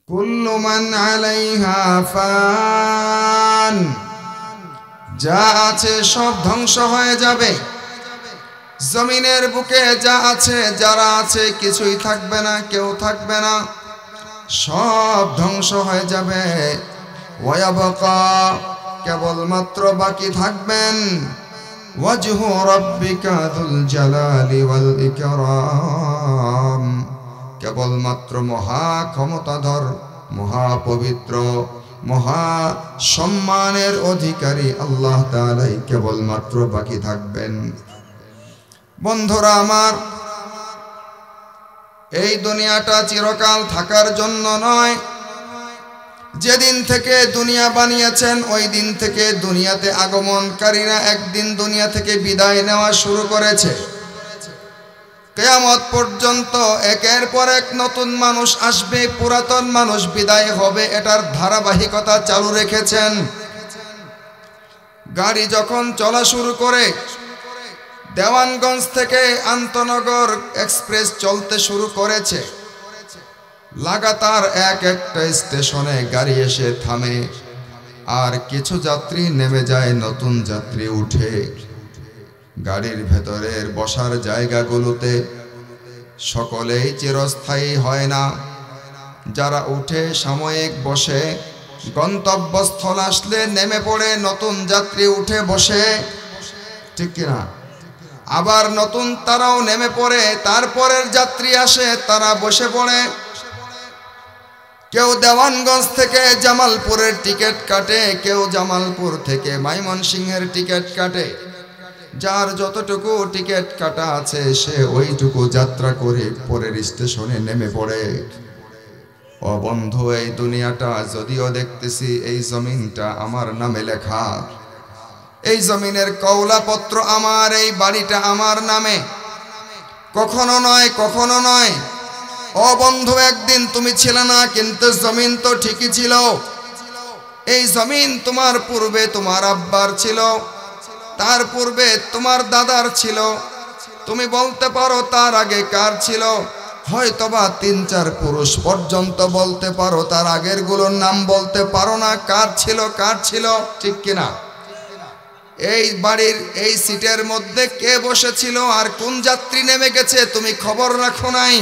কুল্লু মান আলাইহা ফান, যা আছে সব ধ্বংস হয়ে যাবে। জমিনের বুকে যা আছে, যারা আছে, কিছুই থাকবে না, কেউ থাকবে না, সব ধ্বংস হয়ে যাবে। ওয়ায়াবকা, কেবলমাত্র বাকি থাকবেন ওয়াজহু রাব্বিকা যুল জালালি ওয়াল ইকরাম, কেবলমাত্র মহা ক্ষমতাধর, মহা পবিত্র, মহা সম্মানের অধিকারী আল্লাহ তাআলাই কেবলমাত্র বাকি থাকবেন। বন্ধুরা আমার, এই দুনিয়াটা চিরকাল থাকার জন্য নয়। যেদিন থেকে দুনিয়া বানিয়েছেন ওই দিন থেকে দুনিয়াতে আগমনকারীরা একদিন দুনিয়া থেকে বিদায় নেওয়া শুরু করেছে। কিয়ামত পর্যন্ত একের পর এক নতুন মানুষ আসবে, পুরাতন মানুষ বিদায় হবে, এটার ধারাবাহিকতা চালু রেখেছেন। গাড়ি যখন চলা শুরু করে, দেওয়ানগঞ্জ থেকে আন্তনগর এক্সপ্রেস চলতে শুরু করেছে, লাগাতার এক একটা স্টেশনে গাড়ি এসে থামে, আর কিছু যাত্রী নেমে যায়, নতুন যাত্রী উঠে। গাড়ির ভেতরের বসার জায়গাগুলোতে সকলেই চিরস্থায়ী হয় না। যারা উঠে সাময়িক বসে, গন্তব্যস্থল আসলে নেমে পড়ে, নতুন যাত্রী উঠে বসে, ঠিক কিনা? আবার নতুন তারাও নেমে পড়ে, তারপরের যাত্রী আসে, তারা বসে পড়ে। কেউ দেওয়ানগঞ্জ থেকে জামালপুরের টিকিট কাটে, কেউ জামালপুর থেকে ময়মনসিংহের টিকিট কাটে। যার যতটুকু টিকিট কাটা আছে সে ওইটুকু যাত্রা করে পরের স্টেশনে নেমে পড়ে। ও বন্ধু, এই দুনিয়াটা যদিও দেখতেছি, এই জমিনটা আমার নামে লেখা, এই জমিনের কওলাপত্র আমার, এই বাড়িটা আমার নামে। কখনো নয়, কখনো নয়। ও বন্ধু, একদিন তুমি ছিলে না, কিন্তু জমিন তো ঠিকই ছিল। এই জমিন তোমার পূর্বে তোমার আব্বার ছিল, তার পূর্বে তোমার দাদার ছিল। তুমি বলতে পারো তার আগে কার ছিল, হয়তোবা ৩-৪ পুরুষ পর্যন্ত বলতে পারো, তার আগের গুলোর নাম বলতে পারো না কার ছিল, কার ছিল, ঠিক কিনা? এই বাড়ির এই সিটের মধ্যে কে বসেছিল আর কোন যাত্রী নেমে গেছে তুমি খবর রাখো নাই।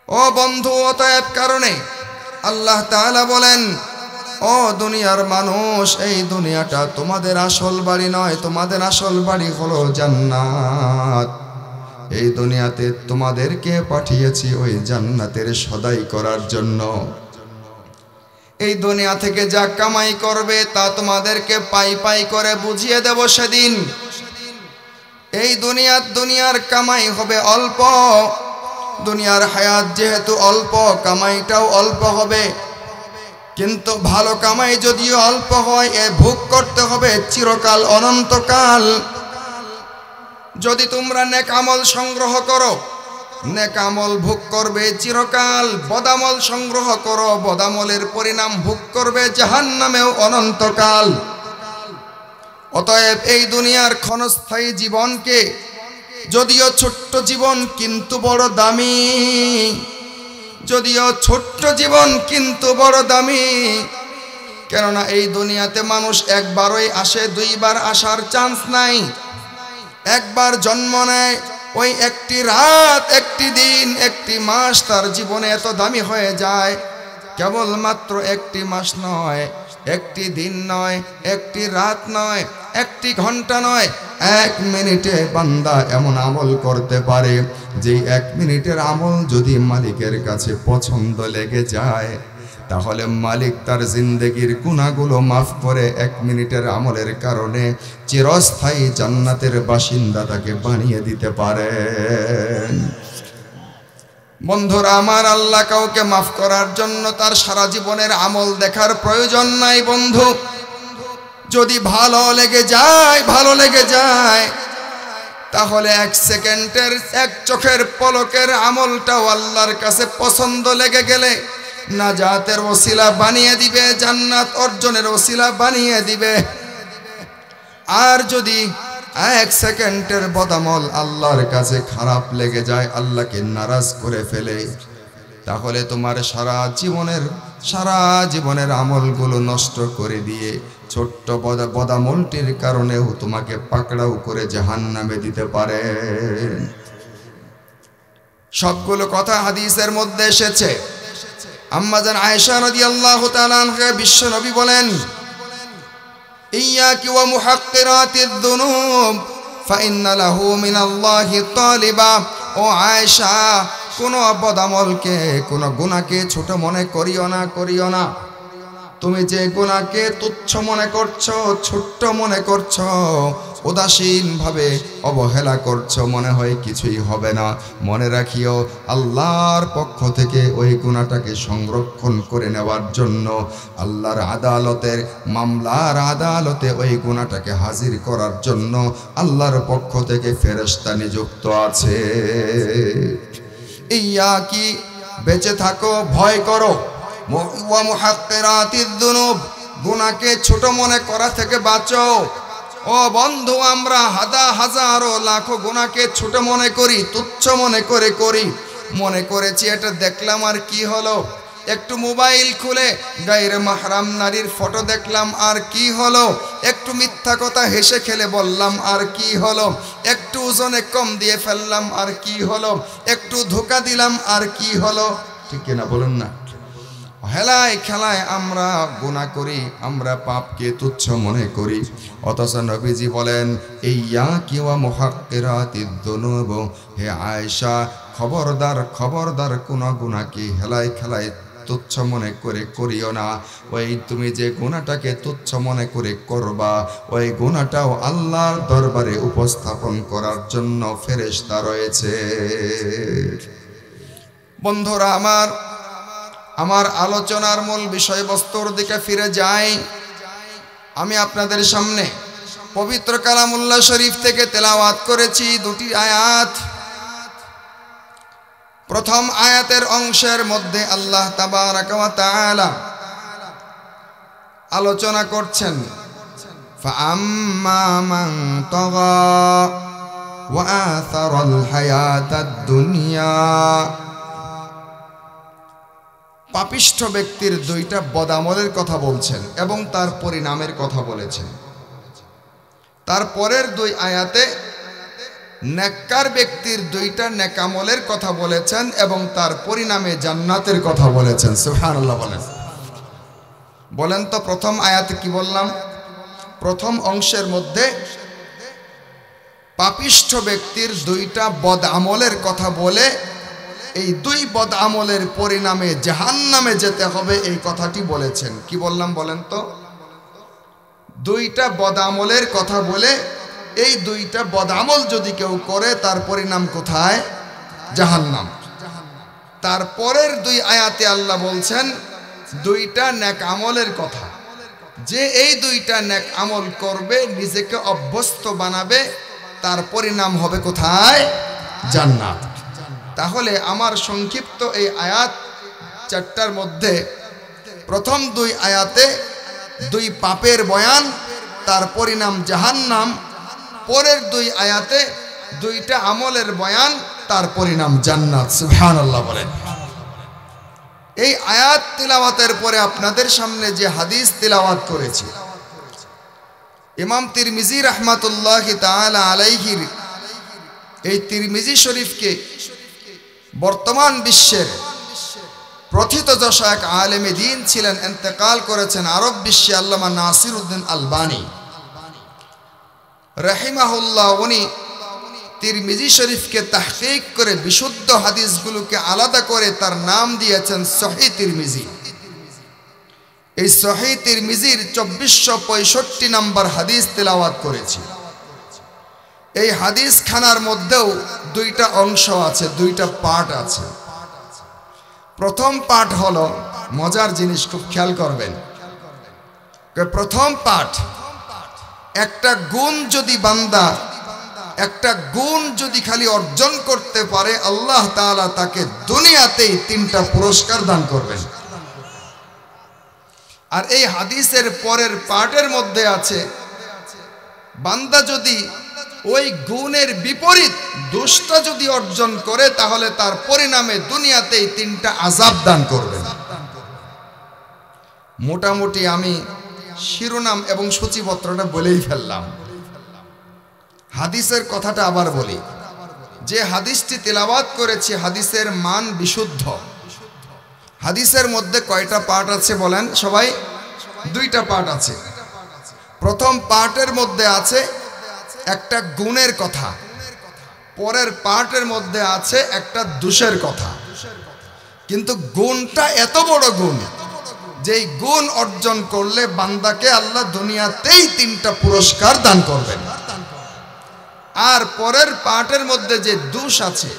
ও বন্ধু, অতএব কারণে আল্লাহ তাআলা বলেন, ও দুনিয়ার মানুষ, এই দুনিয়াটা তোমাদের আসল বাড়ি নয়, তোমাদের আসল বাড়ি হলো জান্নাত। এই দুনিয়াতে তোমাদেরকে পাঠিয়েছি ওই জান্নাতের সদাই করার জন্য। এই দুনিয়া থেকে যা কামাই করবে তা তোমাদেরকে পাই পাই করে বুঝিয়ে দেব সেদিন। এই দুনিয়ার কামাই হবে অল্প, দুনিয়ার হায়াত যেহেতু অল্প, কামাইটাও অল্প হবে। কিন্তু ভালো কামাই যদিও অল্প হয়, এ ভোগ করতে হবে চিরকাল, অনন্তকাল। যদি তোমরা নেক আমল সংগ্রহ করো, নেক আমল ভোগ করবে চিরকাল। বদামল সংগ্রহ করো, বদামলের পরিণাম ভোগ করবে জাহান্নামেও অনন্তকাল। অতএব এই দুনিয়ার ক্ষণস্থায়ী জীবনকে, যদিও ছোট্ট জীবন কিন্তু বড় দামি, যদিও ছোট্ট জীবন কিন্তু বড় দামি। কেননা এই দুনিয়াতে মানুষ একবারই আসে, দুইবার আসার চান্স নাই। একবার জন্ম নেয়, ওই একটি রাত, একটি দিন, একটি মাস তার জীবনে এত দামি হয়ে যায়। কেবলমাত্র একটি মাস নয়, একটি দিন নয়, একটি রাত নয়, একটি ঘন্টা নয়, 1 মিনিটে বান্দা এমন আমল করতে পারে যে 1 মিনিটের আমল যদি মালিকের কাছে পছন্দ লেগে যায়, তাহলে মালিক তার জিন্দেগির গুনাহগুলো মাফ করে 1 মিনিটের আমলের কারণে চিরস্থায়ী জান্নাতের বাসিন্দা তাকে বানিয়ে দিতে পারে। বন্ধুরা আমার, আল্লাহ কাউকে মাফ করার জন্য তার সারা জীবনের আমল দেখার প্রয়োজন নাই। বন্ধু, যদি ভালো লেগে যায়, ভালো লেগে যায়, তাহলে 1 সেকেন্ডের, 1 চোখের পলকের আমলটাও আল্লাহর কাছে পছন্দ লেগে গেলে নাজাতের ওসিলা বানিয়ে দিবে, জান্নাত অর্জনের ওসিলা বানিয়ে দিবে। আর যদি 1 সেকেন্ডের বদামল আল্লাহর কাছে খারাপ লেগে যায়, আল্লাহকে নারাজ করে ফেলে, তাহলে তোমার সারা জীবনের আমলগুলো নষ্ট করে দিয়ে ছোট্ট বদামলটির কারণেও তোমাকে পাকড়াও করে জাহান্নামে দিতে পারে। সবগুলো কথা হাদিসের মধ্যে এসেছে। আম্মা জান আয়েশা রাদিয়াল্লাহু তাআলা আনহা বিশ্ব নবী বলেন, ইয়াকি ওয়া মুহাক্কিরাতিয যুনুব ফাইন্না লাহু মিনাল্লাহি তালিবা। ও আয়েশা, কোনো বদামলকে, কোনো গুনাহকে ছোট মনে করিও না। তুমি যে গুনাহকে তুচ্ছ মনে করছো, ছোট্ট মনে করছো, উদাসীনভাবে অবহেলা করছো, মনে হয় কিছুই হবে না, মনে রাখিও আল্লাহর পক্ষ থেকে ওই গুনাহটাকে সংরক্ষণ করে নেওয়ার জন্য আল্লাহর আদালতের মামলার আদালতে ওই গুনাহটাকে হাজির করার জন্য আল্লাহর পক্ষ থেকে ফেরেশতা নিযুক্ত আছে। ইয়াকি, বেঁচে থাকো, ভয় করো, ওয়া মুহাক্কিরাতিয যুনুব, গুনাহকে ছোট মনে করা থেকে বাঁচো। ও বন্ধু, আমরা হাজারো লাখো গুনাহকে ছোট মনে করি, তুচ্ছ মনে করেছি এটা দেখলাম আর কি হলো, একটু মোবাইল খুলে গায়রে মাহরাম নারীর ফটো দেখলাম আর কি হলো, একটু মিথ্যা কথা হেসে খেলে বললাম আর কি হলো, একটু ওজনে কম দিয়ে ফেললাম আর কি হলো, একটু ধোঁকা দিলাম আর কি হলো। ঠিক কিনা বলুন না? হেলায় খেলায় আমরা গুনাহ করি, আমরা পাপকে তুচ্ছ মনে করি। অথচ নবীজি বলেন, ইয়াকি ওয়া মুহাক্কিরাতিয যুনুব, হে আয়েশা, খবরদার কোন গুনাহকে হেলায় খেলায় তুচ্ছ মনে করে করিও না। ওই তুমি যে গুনাহটাকে তুচ্ছ মনে করে করবা, ওই গুনাহটাও আল্লাহর দরবারে উপস্থাপন করার জন্য ফেরেশতা রয়েছে। বন্ধুরা আমার আলোচনার মূল বিষয়বস্তুর দিকে ফিরে যাই। আমি আপনাদের সামনে পবিত্র কালামুল্লাহ শরীফ থেকে তেলাওয়াত করেছি দুটি আয়াত। প্রথম আয়াতের অংশের মধ্যে আল্লাহ তাবারাকা ওয়া তাআলা আলোচনা করছেন, ফাআম্মা মান তাগা ওয়া আথারাল হায়াতাদ দুনিয়া। পাপিষ্ঠ ব্যক্তির দুইটা বদামলের কথা বলছেন এবং তার পরিণামের কথা বলেছেন। তারপরের দুই আয়াতে নেককার ব্যক্তির দুইটা নেকামলের কথা বলেছেন এবং তার পরিণামে জান্নাতের কথা বলেছেন। সুবহানাল্লাহ বলেন তো প্রথম আয়াতে কি বললাম? প্রথম অংশের মধ্যে পাপিষ্ঠ ব্যক্তির দুইটা বদআমলের কথা বলে এই দুই বদআমলের পরিণামে জাহান্নামে যেতে হবে এই কথাটি বলেছেন। কি বললাম বলেন তো? দুইটা বদআমলের কথা বলে এই দুইটা বদআমল যদি কেউ করে তার পরিণাম কোথায়? জাহান্নাম। তারপরের দুই আয়াতে আল্লাহ বলছেন দুইটা নেক আমলের কথা, যে এই দুইটা নেক আমল করবে, নিজেকে অভ্যস্ত বানাবে, তার পরিণাম হবে কোথায়? জান্নাত। তাহলে আমার সংক্ষিপ্ত এই আয়াত চারটার মধ্যে প্রথম দুই আয়াতে দুই পাপের বয়ান, তার পরিণাম জাহান্নাম। পরের দুই আয়াতে দুইটা আমলের বয়ান, তার পরিণাম জান্নাত। সুবহানাল্লাহ বলেন। এই আয়াত তিলাওয়াতের পরে আপনাদের সামনে যে হাদিস তিলাওয়াত করেছি, ইমাম তিরমিজি রাহমাতুল্লাহি তাআলা আলাইহির এই তিরমিজি শরীফকে বর্তমান বিশ্বের প্রথিতযশা এক আলেমে দ্বীন ছিলেন, ইন্তেকাল করেছেন আরব বিশ্বে আল্লামা নাসিরউদ্দিন আলবানী রাহিমাহুল্লাহ। উনি তিরমিজি শরীফকে তাহকিক করে বিশুদ্ধ হাদিসগুলোকে আলাদা করে তার নাম দিয়েছেন সহিহ তিরমিজি। এই সহিহ তিরমিজির 2465 নম্বর হাদিস তেলাওয়াত করেছি। এই হাদিস খানার মধ্যেও দুইটা অংশ আছে, দুইটা পার্ট আছে। প্রথম পার্ট হলো মজার জিনিস, খুব খেয়াল করবেন। প্রথম পার্ট, একটা গুণ যদি বান্দা একটা গুণ যদি খালি অর্জন করতে পারে, আল্লাহ তাআলা তাকে দুনিয়াতেই 3টা পুরস্কার দান করবেন। আর এই হাদিসের পরের পার্টের মধ্যে আছে, বান্দা যদি ওই গুণের বিপরীত দোষটা যদি অর্জন করে তাহলে তার পরিণামে দুনিয়াতেই 3টা আযাব দান করবেন। মোটামুটি আমি শিরোনাম এবং সূচিপত্রটা বলেই ফেললাম। হাদিসের কথাটা আবার বলি, যে হাদিসটি তেলাওয়াত করেছি হাদিসের মান বিশুদ্ধ। হাদিসের মধ্যে কয়টা পার্ট আছে বলেন সবাই? 2টা পার্ট আছে। প্রথম পার্টের মধ্যে আছে একটা গুণের কথা, পরের পার্টের মধ্যে আছে একটা দোষের কথা। কিন্তু গুণটা এত বড় গুণ, যেই গুণ অর্জন করলে বান্দাকে আল্লাহ দুনিয়াতেই 3টা পুরস্কার দান করবেন। আর পরের পার্টের মধ্যে যে দোষ আছে,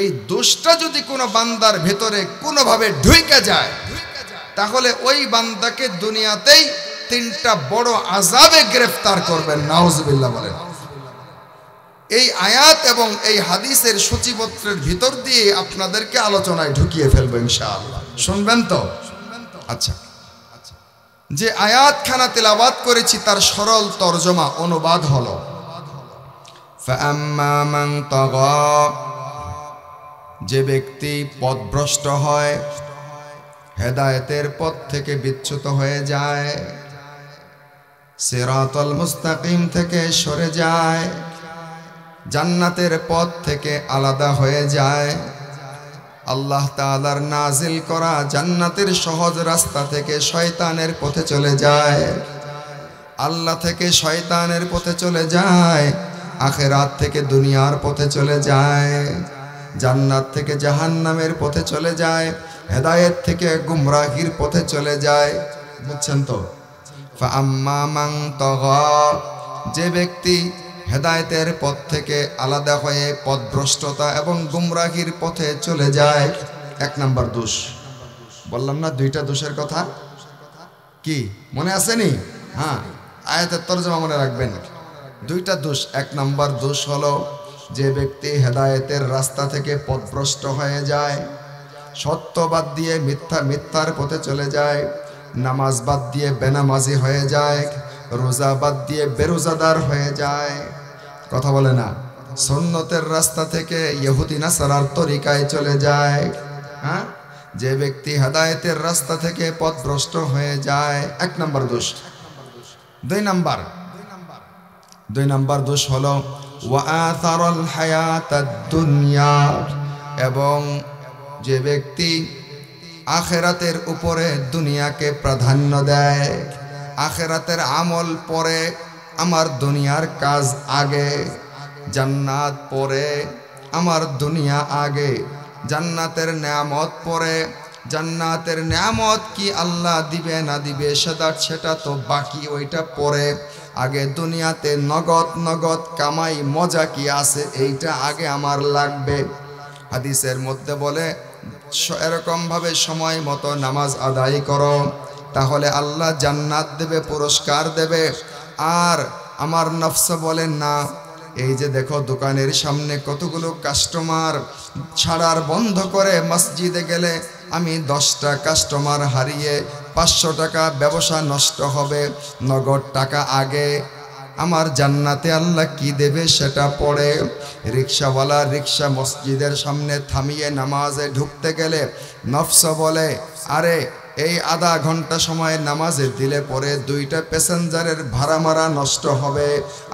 এই দোষটা যদি কোনো বান্দার ভেতরে কোনোভাবে ঢুকে যায় তাহলে ওই বান্দাকে দুনিয়াতেই 3টা বড় আযাবে গ্রেফতার করবেন। নাউজুবিল্লাহ বলেন। এই আয়াত এবং এই হাদিসের সূচিপত্রের ভিতর দিয়ে আপনাদেরকে আলোচনায় ঢুকিয়ে ফেলবো ইনশাআল্লাহ। শুনবেন তো? আচ্ছা, যে আয়াতখানা তেলাওয়াত করেছি তার সরল তরজমা অনুবাদ হলো ফাআম্মা মান তাগা, যে ব্যক্তি পথভ্রষ্ট হয়, হেদায়েতের পথ থেকে বিচ্যুত হয়ে যায়, সিরাতাল মুস্তাকিম থেকে সরে যায়, জান্নাতের পথ থেকে আলাদা হয়ে যায়, আল্লাহ তাআলার নাজিল করা জান্নাতের সহজ রাস্তা থেকে শয়তানের পথে চলে যায়, আল্লাহ থেকে শয়তানের পথে চলে যায়, আখিরাত থেকে দুনিয়ার পথে চলে যায়, জান্নাত থেকে জাহান্নামের পথে চলে যায়, হেদায়েত থেকে গুমরাহির পথে চলে যায়। বুঝছেন তো? ফাআম্মা মান তাগা, যে ব্যক্তি হেদায়েতের পথ থেকে আলাদা হয়ে পথভ্রষ্টতা এবং গুমরাহির পথে চলে যায়। 1 নাম্বার দোষ বললাম না? 2টা দোষের কথা কি মনে আসেনি? হ্যাঁ, আয়াতের তরজমা মনে রাখবেন। 2টা দোষ। 1 নাম্বার দোষ হলো যে ব্যক্তি হেদায়েতের রাস্তা থেকে পথভ্রষ্ট হয়ে যায়, সত্য বাদ দিয়ে মিথ্যার পথে চলে যায়, নামাজ বাদ দিয়ে বেনামাজি হয়ে যায়, রোজা বাদ দিয়ে বেরোজাদার হয়ে যায়। কথা বলে না? সুন্নতের রাস্তা থেকে ইহুদি নাসারার তরিকায় চলে যায়। হ্যাঁ, যে ব্যক্তি হেদায়েতের রাস্তা থেকে পথভ্রষ্ট হয়ে যায়, 1 নাম্বার দোষ। 2 নাম্বার দোষ হলো ওয়া আথারাল হায়াতাদ দুনিয়া, এবং যে ব্যক্তি আখিরাতের উপরে দুনিয়াকে প্রাধান্য দেয়, আখিরাতের আমল পরে, আমার দুনিয়ার কাজ আগে, জান্নাত পরে, আমার দুনিয়া আগে, জান্নাতের নেয়ামত পরে, জান্নাতের নেয়ামত কি আল্লাহ দিবে না দিবে সেটা তো বাকি, ওইটা পরে, আগে দুনিয়াতে নগদ কামাই মজা কি আছে এইটা আগে আমার লাগবে। হাদিসের মধ্যে বলে এরকম ভাবে সময় মতো নামাজ আদায় করো, তাহলে আল্লাহ জান্নাত দেবে, পুরস্কার দেবে। আর আমার নফস বলেন না, এই যে দেখো দোকানের সামনে কতগুলো কাস্টমার ছাড়ার বন্ধ করে মসজিদে গেলে আমি 10টা কাস্টমার হারিয়ে 500 টাকা ব্যবসা নষ্ট হবে, নগদ টাকা আগে, আমার জান্নাতে আল্লাহ কি দেবে সেটা পড়ে। রিকশাওয়ালা রিকশা মসজিদের সামনে থামিয়ে নামাজে ঢুকতে গেলে নফস বলে আরে এই আধা ঘন্টা সময় নামাজে দিলে পরে 2টা প্যাসেঞ্জারের ভাড়া মারা নষ্ট হবে,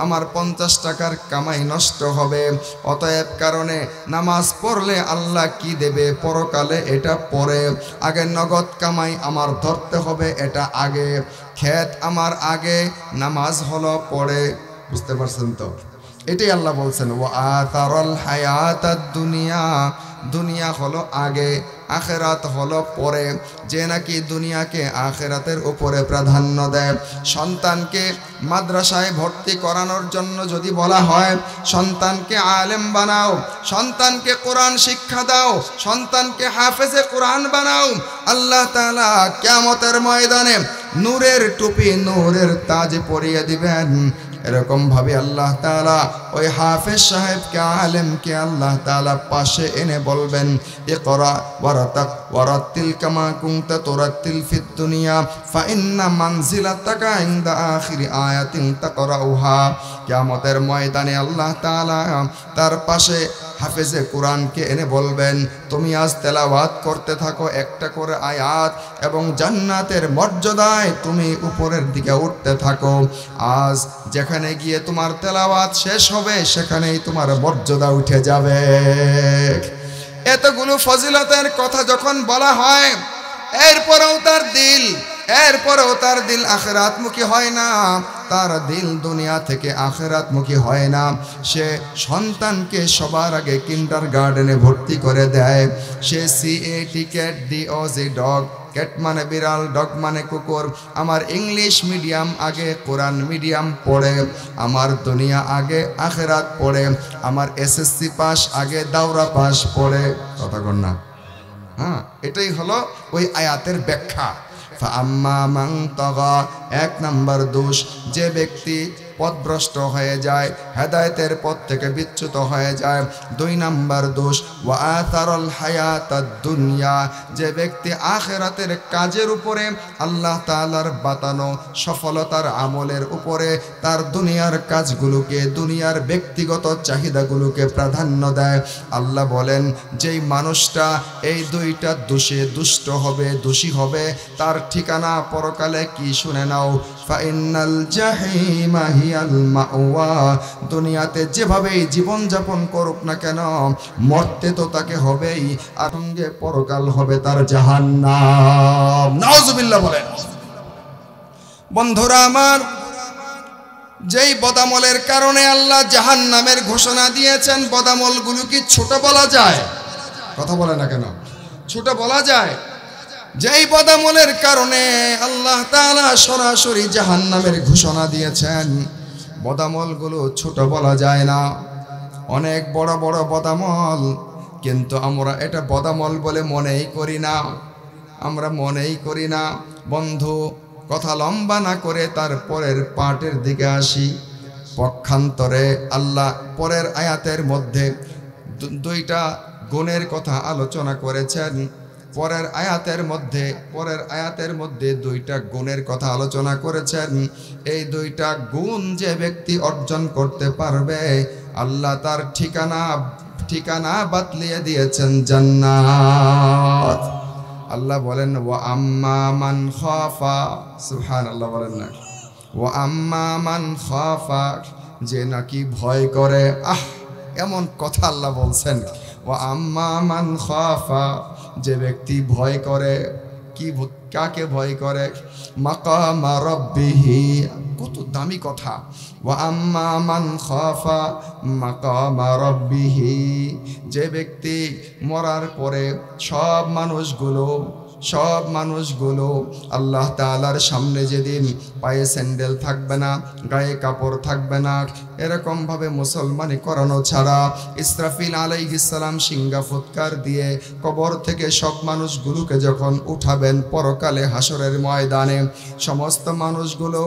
আমার 50 টাকার কামাই নষ্ট হবে। অতএব কারণে নামাজ পড়লে আল্লাহ কি দেবে পরকালে এটা পরে, আগে নগদ কামাই আমার ধরতে হবে, এটা আগে, খেত আমার আগে, নামাজ হলো পরে। বুঝতে পারছেন তো? এটাই আল্লাহ বলছেন ওয়া আতারাল হায়াতাদ দুনিয়া, দুনিয়া হলো আগে, আখিরাত হলো পরে। যে নাকি দুনিয়াকে আখিরাতের উপরে প্রাধান্য দেয়, সন্তানকে মাদ্রাসায় ভর্তি করানোর জন্য যদি বলা হয় সন্তানকে আলেম বানাও, সন্তানকে কোরআন শিক্ষা দাও, সন্তানকে হাফেজে কোরআন বানাও, আল্লাহ তাআলা কিয়ামতের ময়দানে নূরের টুপি নূরের তাজ পরিয়ে দিবেন। এরকম ভাবে আল্লাহ তাআলা ওই হাফেজ সাহেবকে আলেমকে আল্লাহ তাআলা পাশে এনে বলবেন ইকরা ওয়ারাতিল কামা কুনতা তুরাতিল ফিদ দুনিয়া ফা ইন্না মানজিলাতাকা ইনদা আখিরি আয়াতিন তাকরাউহা। কিয়ামতের ময়দানে আল্লাহ তাআলা তার পাশে হাফেজে কোরআনকে এনে বলবেন, তুমি আজ তেলাওয়াত করতে থাকো একটা করে আয়াত, এবং জান্নাতের মর্যাদায় তুমি উপরের দিকে উঠতে থাকো। আজ যেখানে গিয়ে তোমার তেলাওয়াত শেষ হবে সেখানেই তোমার মর্যাদা উঠে যাবে। এতগুলো ফজিলতের কথা যখন বলা হয়, এরপরেও তার দিল আখিরাতমুখী হয় না, তার দিল দুনিয়া থেকে আখিরাতমুখী হয় না। সে সন্তানকে সবার আগে কিন্ডারগার্টেনে ভর্তি করে দেয়। সে CAT DOG ডগ, ক্যাট মানে বিড়াল, ডগ মানে কুকুর। আমার ইংলিশ মিডিয়াম আগে কোরআন মিডিয়াম পড়ে, আমার দুনিয়া আগে আখিরাত পড়ে, আমার SSC পাস আগে দাওরা পাস পড়ে। কথা কন না? হ্যাঁ, এটাই হলো ওই আয়াতের ব্যাখ্যা। ফাআম্মা মান তাগা, এক নাম্বার দোষ, যে ব্যক্তি পথভ্রষ্ট হয়ে যায়, হেদায়েতের পথ থেকে বিচ্যুত হয়ে যায়। 2 নাম্বার দোষ, ওয়া আথারাল হায়াতাদ দুনিয়া, যে ব্যক্তি আখিরাতের কাজের উপরে, আল্লাহ তাআলার বাতানো সফলতার আমলের উপরে তার দুনিয়ার কাজগুলোকে, দুনিয়ার ব্যক্তিগত চাহিদাগুলোকে প্রাধান্য দেয়। আল্লাহ বলেন, যেই মানুষটা এই 2টা দোষে দুষ্ট হবে, দোষী হবে, তার ঠিকানা পরকালে কি শুনে নাও, ফাইনাল জাহিমা হিয়াল মাওয়া। দুনিয়াতে যেভাবেই জীবনযাপন করুক না কেন, মরতে তো তাকে হবেই, আর সঙ্গে পরকাল হবে তার জাহান্নাম। নাউজুবিল্লাহ বলেন। বন্ধুরা আমার, যেই বদামলের কারণে আল্লাহ জাহান্নামের ঘোষণা দিয়েছেন, বদামলগুলো কি ছোট বলা যায়? কথা বলে না কেন? ছোট বলা যায়? যেই বদামলের কারণে আল্লাহ তাআলা সরাসরি জাহান্নামের ঘোষণা দিয়েছেন, বদামলগুলো ছোট বলা যায় না। অনেক বড় বড় বদামল, কিন্তু আমরা এটা বদামল বলে মনেই করি না, আমরা মনেই করি না। বন্ধু, কথা লম্বা না করে তার পরের পার্টের দিকে আসি। পক্ষান্তরে আল্লাহ পরের আয়াতের মধ্যে 2টা গুণের কথা আলোচনা করেছেন। পরের আয়াতের মধ্যে 2টা গুণের কথা আলোচনা করেছেন। এই 2টা গুণ যে ব্যক্তি অর্জন করতে পারবে, আল্লাহ তার ঠিকানা বাতলিয়ে দিয়েছেন জান্নাত। আল্লাহ বলেন, ওয়া আম্মা মান খাফা, সুবহানাল্লাহ বলেন না, ওয়া আম্মা মান খাফা, যে নাকি ভয় করে। এমন কথা আল্লাহ বলছেন, ওয়া আম্মা মান খাফা, যে ব্যক্তি ভয় করে। কাকে ভয় করে? মাকামা রাব্বিহি, কত দামি কথা। ওয়া আম্মা মান খাফা মাকামা রাব্বিহি, যে ব্যক্তি মরার পরে সব মানুষগুলো আল্লাহ তাআলার সামনে যেদিন পায়ে স্যান্ডেল থাকবে না, গায়ে কাপড় থাকবে না, এরকম ভাবে মুসলমানি করানো ছাড়া ইসরাফিল আলাইহিস সালাম সিংহা ফুৎকার দিয়ে কবর থেকে সব মানুষগুলোকে যখন উঠাবেন পরকালে হাসরের ময়দানে, সমস্ত মানুষগুলো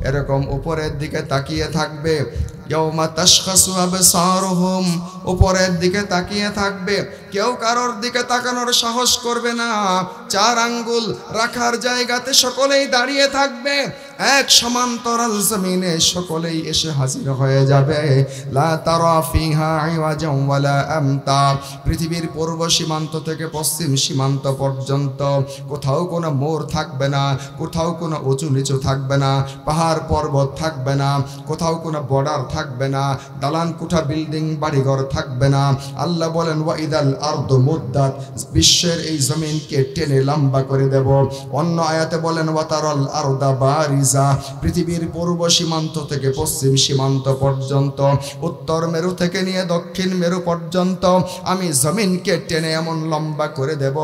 এরকম উপরের দিকে তাকিয়ে থাকবে। ইয়াউমা তাশখাসু আবসারুহুম, উপরের দিকে তাকিয়ে থাকবে, কেউ কারোর দিকে তাকানোর সাহস করবে না। 4 আঙ্গুল রাখার জায়গাতে সকলেই দাঁড়িয়ে থাকবে। এক সমান্তরাল জমিনে সকলেই এসে হাজির হয়ে যাবে। লা তারা ফিহা ইওয়াজান ওয়ালা আমতা, পৃথিবীর পূর্ব সীমান্ত থেকে পশ্চিম সীমান্ত পর্যন্ত কোথাও কোনো মোড় থাকবে না, কোথাও কোনো উঁচু নিচু থাকবে না, পাহাড় পর্বত থাকবে না, কোথাও কোনো বর্ডার থাকবে না, দালান কোঠা বিল্ডিং বাড়িঘর থাকবে না। আল্লাহ বলেন, ওয়া ইদাল আরদু মুদ্দাত, বিশ্বের এই জমিনকে টেনে লম্বা করে দেব। অন্য আয়াতে বলেন, ওয়া তারাল আরদা বারিজা, পৃথিবীর পূর্ব সীমান্ত থেকে পশ্চিম সীমান্ত পর্যন্ত, উত্তর মেরু থেকে নিয়ে দক্ষিণ মেরু পর্যন্ত আমি জমিনকে টেনে এমন লম্বা করে দেব,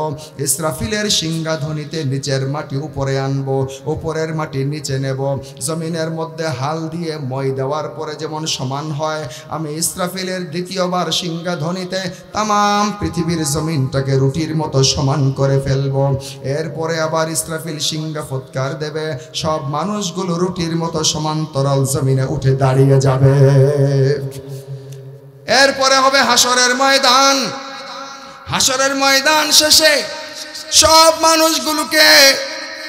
ইসরাফিলের সিংহাধ্বনিতে নিচের মাটি উপরে আনবো, উপরের মাটি নিচে নেব। জমিনের মধ্যে হাল দিয়ে মই দেওয়ার পরে যেমন সমান হয়, আমি ইসরাফিলের দ্বিতীয়বার সিংহাধ্বনিতে তামাম পৃথিবীর জমিনটাকে রুটির মতো সমান করে ফেলবো। এরপরে আবার ইসরাফিল সিংহা ফুৎকার দেবে, সব মানুষগুলো রুটির মতো সমান্তরাল জমিনে উঠে দাঁড়িয়ে যাবে। এরপরে হবে হাসরের ময়দান। হাসরের ময়দান শেষে সব মানুষগুলোকে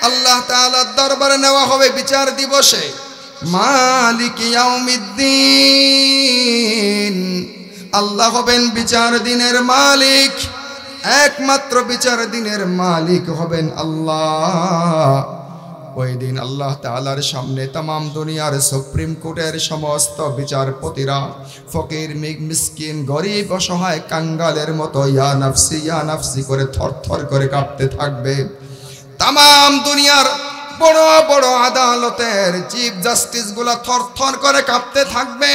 আল্লাহ তাআলার দরবারে নেওয়া হবে বিচার দিবসে। মালিক ইয়াউমিদ্দিন। আল্লাহ হবেন বিচার দিনের মালিক, একমাত্র বিচার দিনের মালিক হবেন আল্লাহ। ওই দিন আল্লাহ তাআলার সামনে তামাম দুনিয়ার সুপ্রিম কোর্টের সমস্ত বিচারপতিরা ফকির মিসকিন গরিব অসহায় কাঙ্গালের মতো ইয়া নাফসি করে থরথর করে কাঁপতে থাকবে। তামাম দুনিয়ার বড় বড় আদালতের চিফ জাস্টিস গুলা থরথর করে কাঁপতে থাকবে।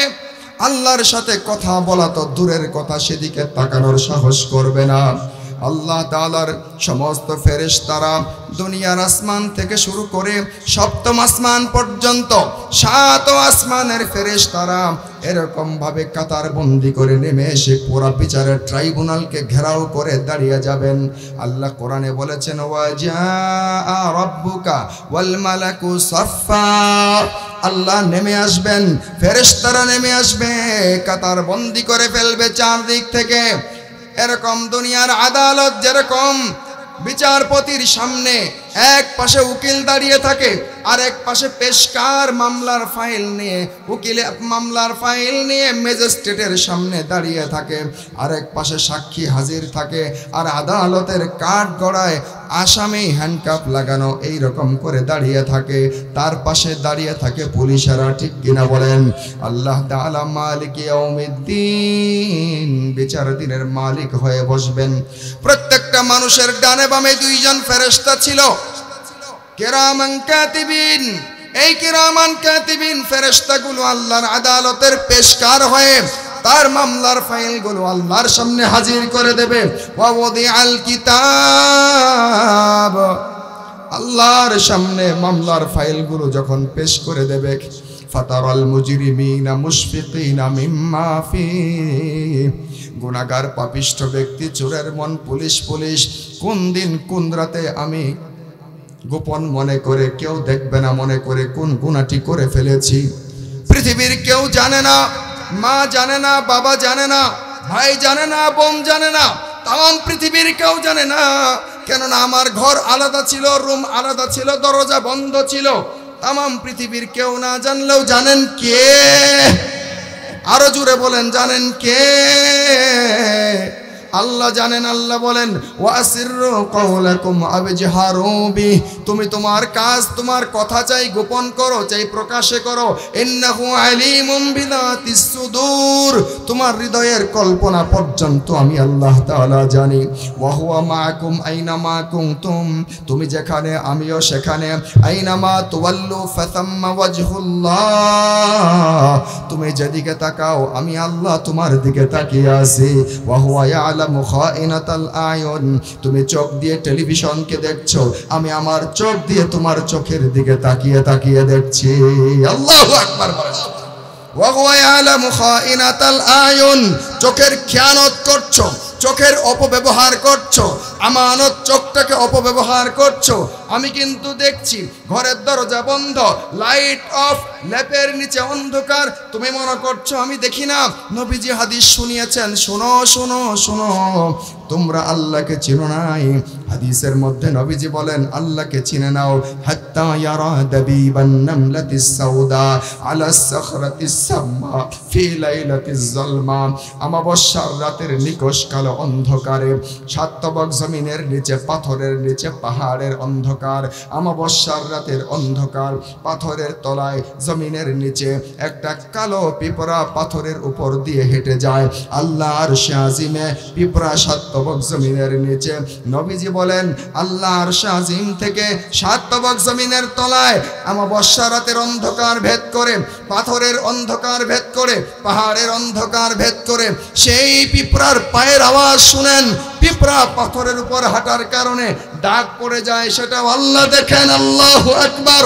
আল্লাহর সাথে কথা বলা তো দূরের কথা, সেদিকে তাকানোর সাহস করবে না। আল্লাহ তাআলার সমস্ত ফেরেশতারা দুনিয়ার আসমান থেকে শুরু করে সপ্তম আসমান পর্যন্ত 7 আসমানের ফেরেশতারা এরকম ভাবে কাতার বন্দি করে নেমে এসে পুরা বিচারের ট্রাইব্যুনালকে ঘেরাও করে দাঁড়িয়ে যাবেন। আল্লাহ কোরআনে বলেছেন ওয়াজা রাব্বুকা ওয়াল মালাকু সাফফা। আল্লাহ নেমে আসবেন, ফেরেশতারা নেমে আসবে, কাতার বন্দি করে ফেলবে চারদিক থেকে। এরকম দুনিয়ার আদালত যেরকম বিচারপতির সামনে এক পাশে উকিল দাঁড়িয়ে থাকে, আর এক পাশে পেশকার মামলার ফাইল নিয়ে, উকিলে মামলার ফাইল নিয়ে ম্যাজিস্ট্রেটের সামনে দাঁড়িয়ে থাকে, আর এক পাশে সাক্ষী হাজির থাকে, আর আদালতের কাঠ গড়ায় আসামি হ্যান্ডকাপ লাগানো এই রকম করে দাঁড়িয়ে থাকে। তার পাশে দাঁড়িয়ে থাকে পুলিশেরা, ঠিক কিনা বলেন? আল্লাহ তাআলা মালিক ইয়াউমিদ্দিন, বিচার দিনের মালিক হয়ে বসবেন। প্রত্যেকটা মানুষের ডানে বামে 2 জন ফেরেশতা ছিল, কিরামান কাতিবিন। এই কিরামান কাতিবিন ফেরেশতাগুলো আল্লাহর আদালতের পেশকার হয়ে তার মামলার ফাইলগুলো আল্লাহর সামনে হাজির করে দেবে। ওয়া ওয়াদিআল কিতাব, আল্লাহর সামনে মামলার ফাইলগুলো যখন পেশ করে দেবে, ফাতারাল মুজরিমিনা মুশফিকিনা মিম্মা ফি, গুনাহগার পাপিষ্ঠ ব্যক্তি, চোরের মন পুলিশ কোন দিন কোন রাতে আমি গোপন মনে করে, কেউ দেখবে না মনে করে কোন গুনাহটি করে ফেলেছি। পৃথিবীর কেউ জানে না, মা জানে না, বাবা জানে না, ভাই জানে না, বোন জানে না, তাম পৃথিবীর কেউ জানে না। কেননা আমার ঘর আলাদা ছিল, রুম আলাদা ছিল, দরজা বন্ধ ছিল। তাম পৃথিবীর কেউ না জানলেও জানেন কে? আরো জোরে বলেন, জানেন কে? আল্লাহ জানেন। আল্লাহ বলেন ওয়াসিররু কাওলাকুম আবজহারু বি, তুমি তোমার কাজ, তোমার কথা চাই গোপন করো, চাই প্রকাশে করো। ইন্নাহু আলিমুম বিযাতিস সুদূর, তোমার হৃদয়ের কল্পনা পর্যন্ত আমি আল্লাহ তাআলা জানি। ওয়া হুয়া মাআকুম আইনামা কুনতুম, তুমি যেখানে আমিও সেখানে। আইনামা তুওয়াল্লু ফাতাম্মা ওয়াজহুল্লাহ, তুমি যেদিকে তাকাও আমি আল্লাহ তোমার দিকে তাকিয়ে আছি। ওয়া হুয়া ইয়ালামু খাইনাতাল আয়ুন, তুমি চোখ দিয়ে টেলিভিশনকে দেখছো, আমি আমার চোখ দিয়ে তোমার চোখের দিকে তাকিয়ে দেখছি। আল্লাহু আকবার বলেন। ওয়া হুয়া ইয়ালামু খাইনাতাল আয়ুন, চোখের খেয়ানত করছো, চোখের অপব্যবহার করছো, আমানত চোখটাকে অপব্যবহার করছো, আমি কিন্তু দেখছি। ঘরের দরজা বন্ধ, লাইট অফ, ল্যাপের নিচে অন্ধকার, তুমি মনে করছো আমি দেখি না। নবীজি হাদিস শুনিয়েছেন, শোনো শোনো শোনো, তোমরা আল্লাহকে চিনো নাই। হাদিসের মধ্যে নবীজি বলেন আল্লাহকে চিনে নাও। হাত্তা ইয়ারা দাবিবান নামলাতিস সাউদা আলা সাখরাতিস সাম্মা ফি লাইলাতিজ যালমা, আমাবস্যার রাতের নিকষ কালো অন্ধকারে, সাতবক জমিনের নিচে, পাথরের নিচে, পাহাড়ের অন্ধকার, আমাবস্যার রাতের অন্ধকার, পাথরের তলায় জমিনের নিচে একটা কালো পিঁপড়া পাথরের উপর দিয়ে হেঁটে যায়। আল্লাহ আরশে আজিমে পিঁপড়া সাতবক জমিনের নিচে। নবীজি বলেন আল্লাহ আরশে আজিম থেকে সাতবক জমিনের তলায় আমাবস্যা রাতের অন্ধকার ভেদ করে, পাথরের অন্ধকার ভেদ করে, পাহাড়ের অন্ধকার ভেদ করে সেই পিঁপড়ার পায়ের আওয়াজ শুনেন। পিঁপড়া পাথরের উপর হাঁটার কারণে দাগ পড়ে যায়, সেটাও আল্লাহ দেখেন। আল্লাহু আকবার,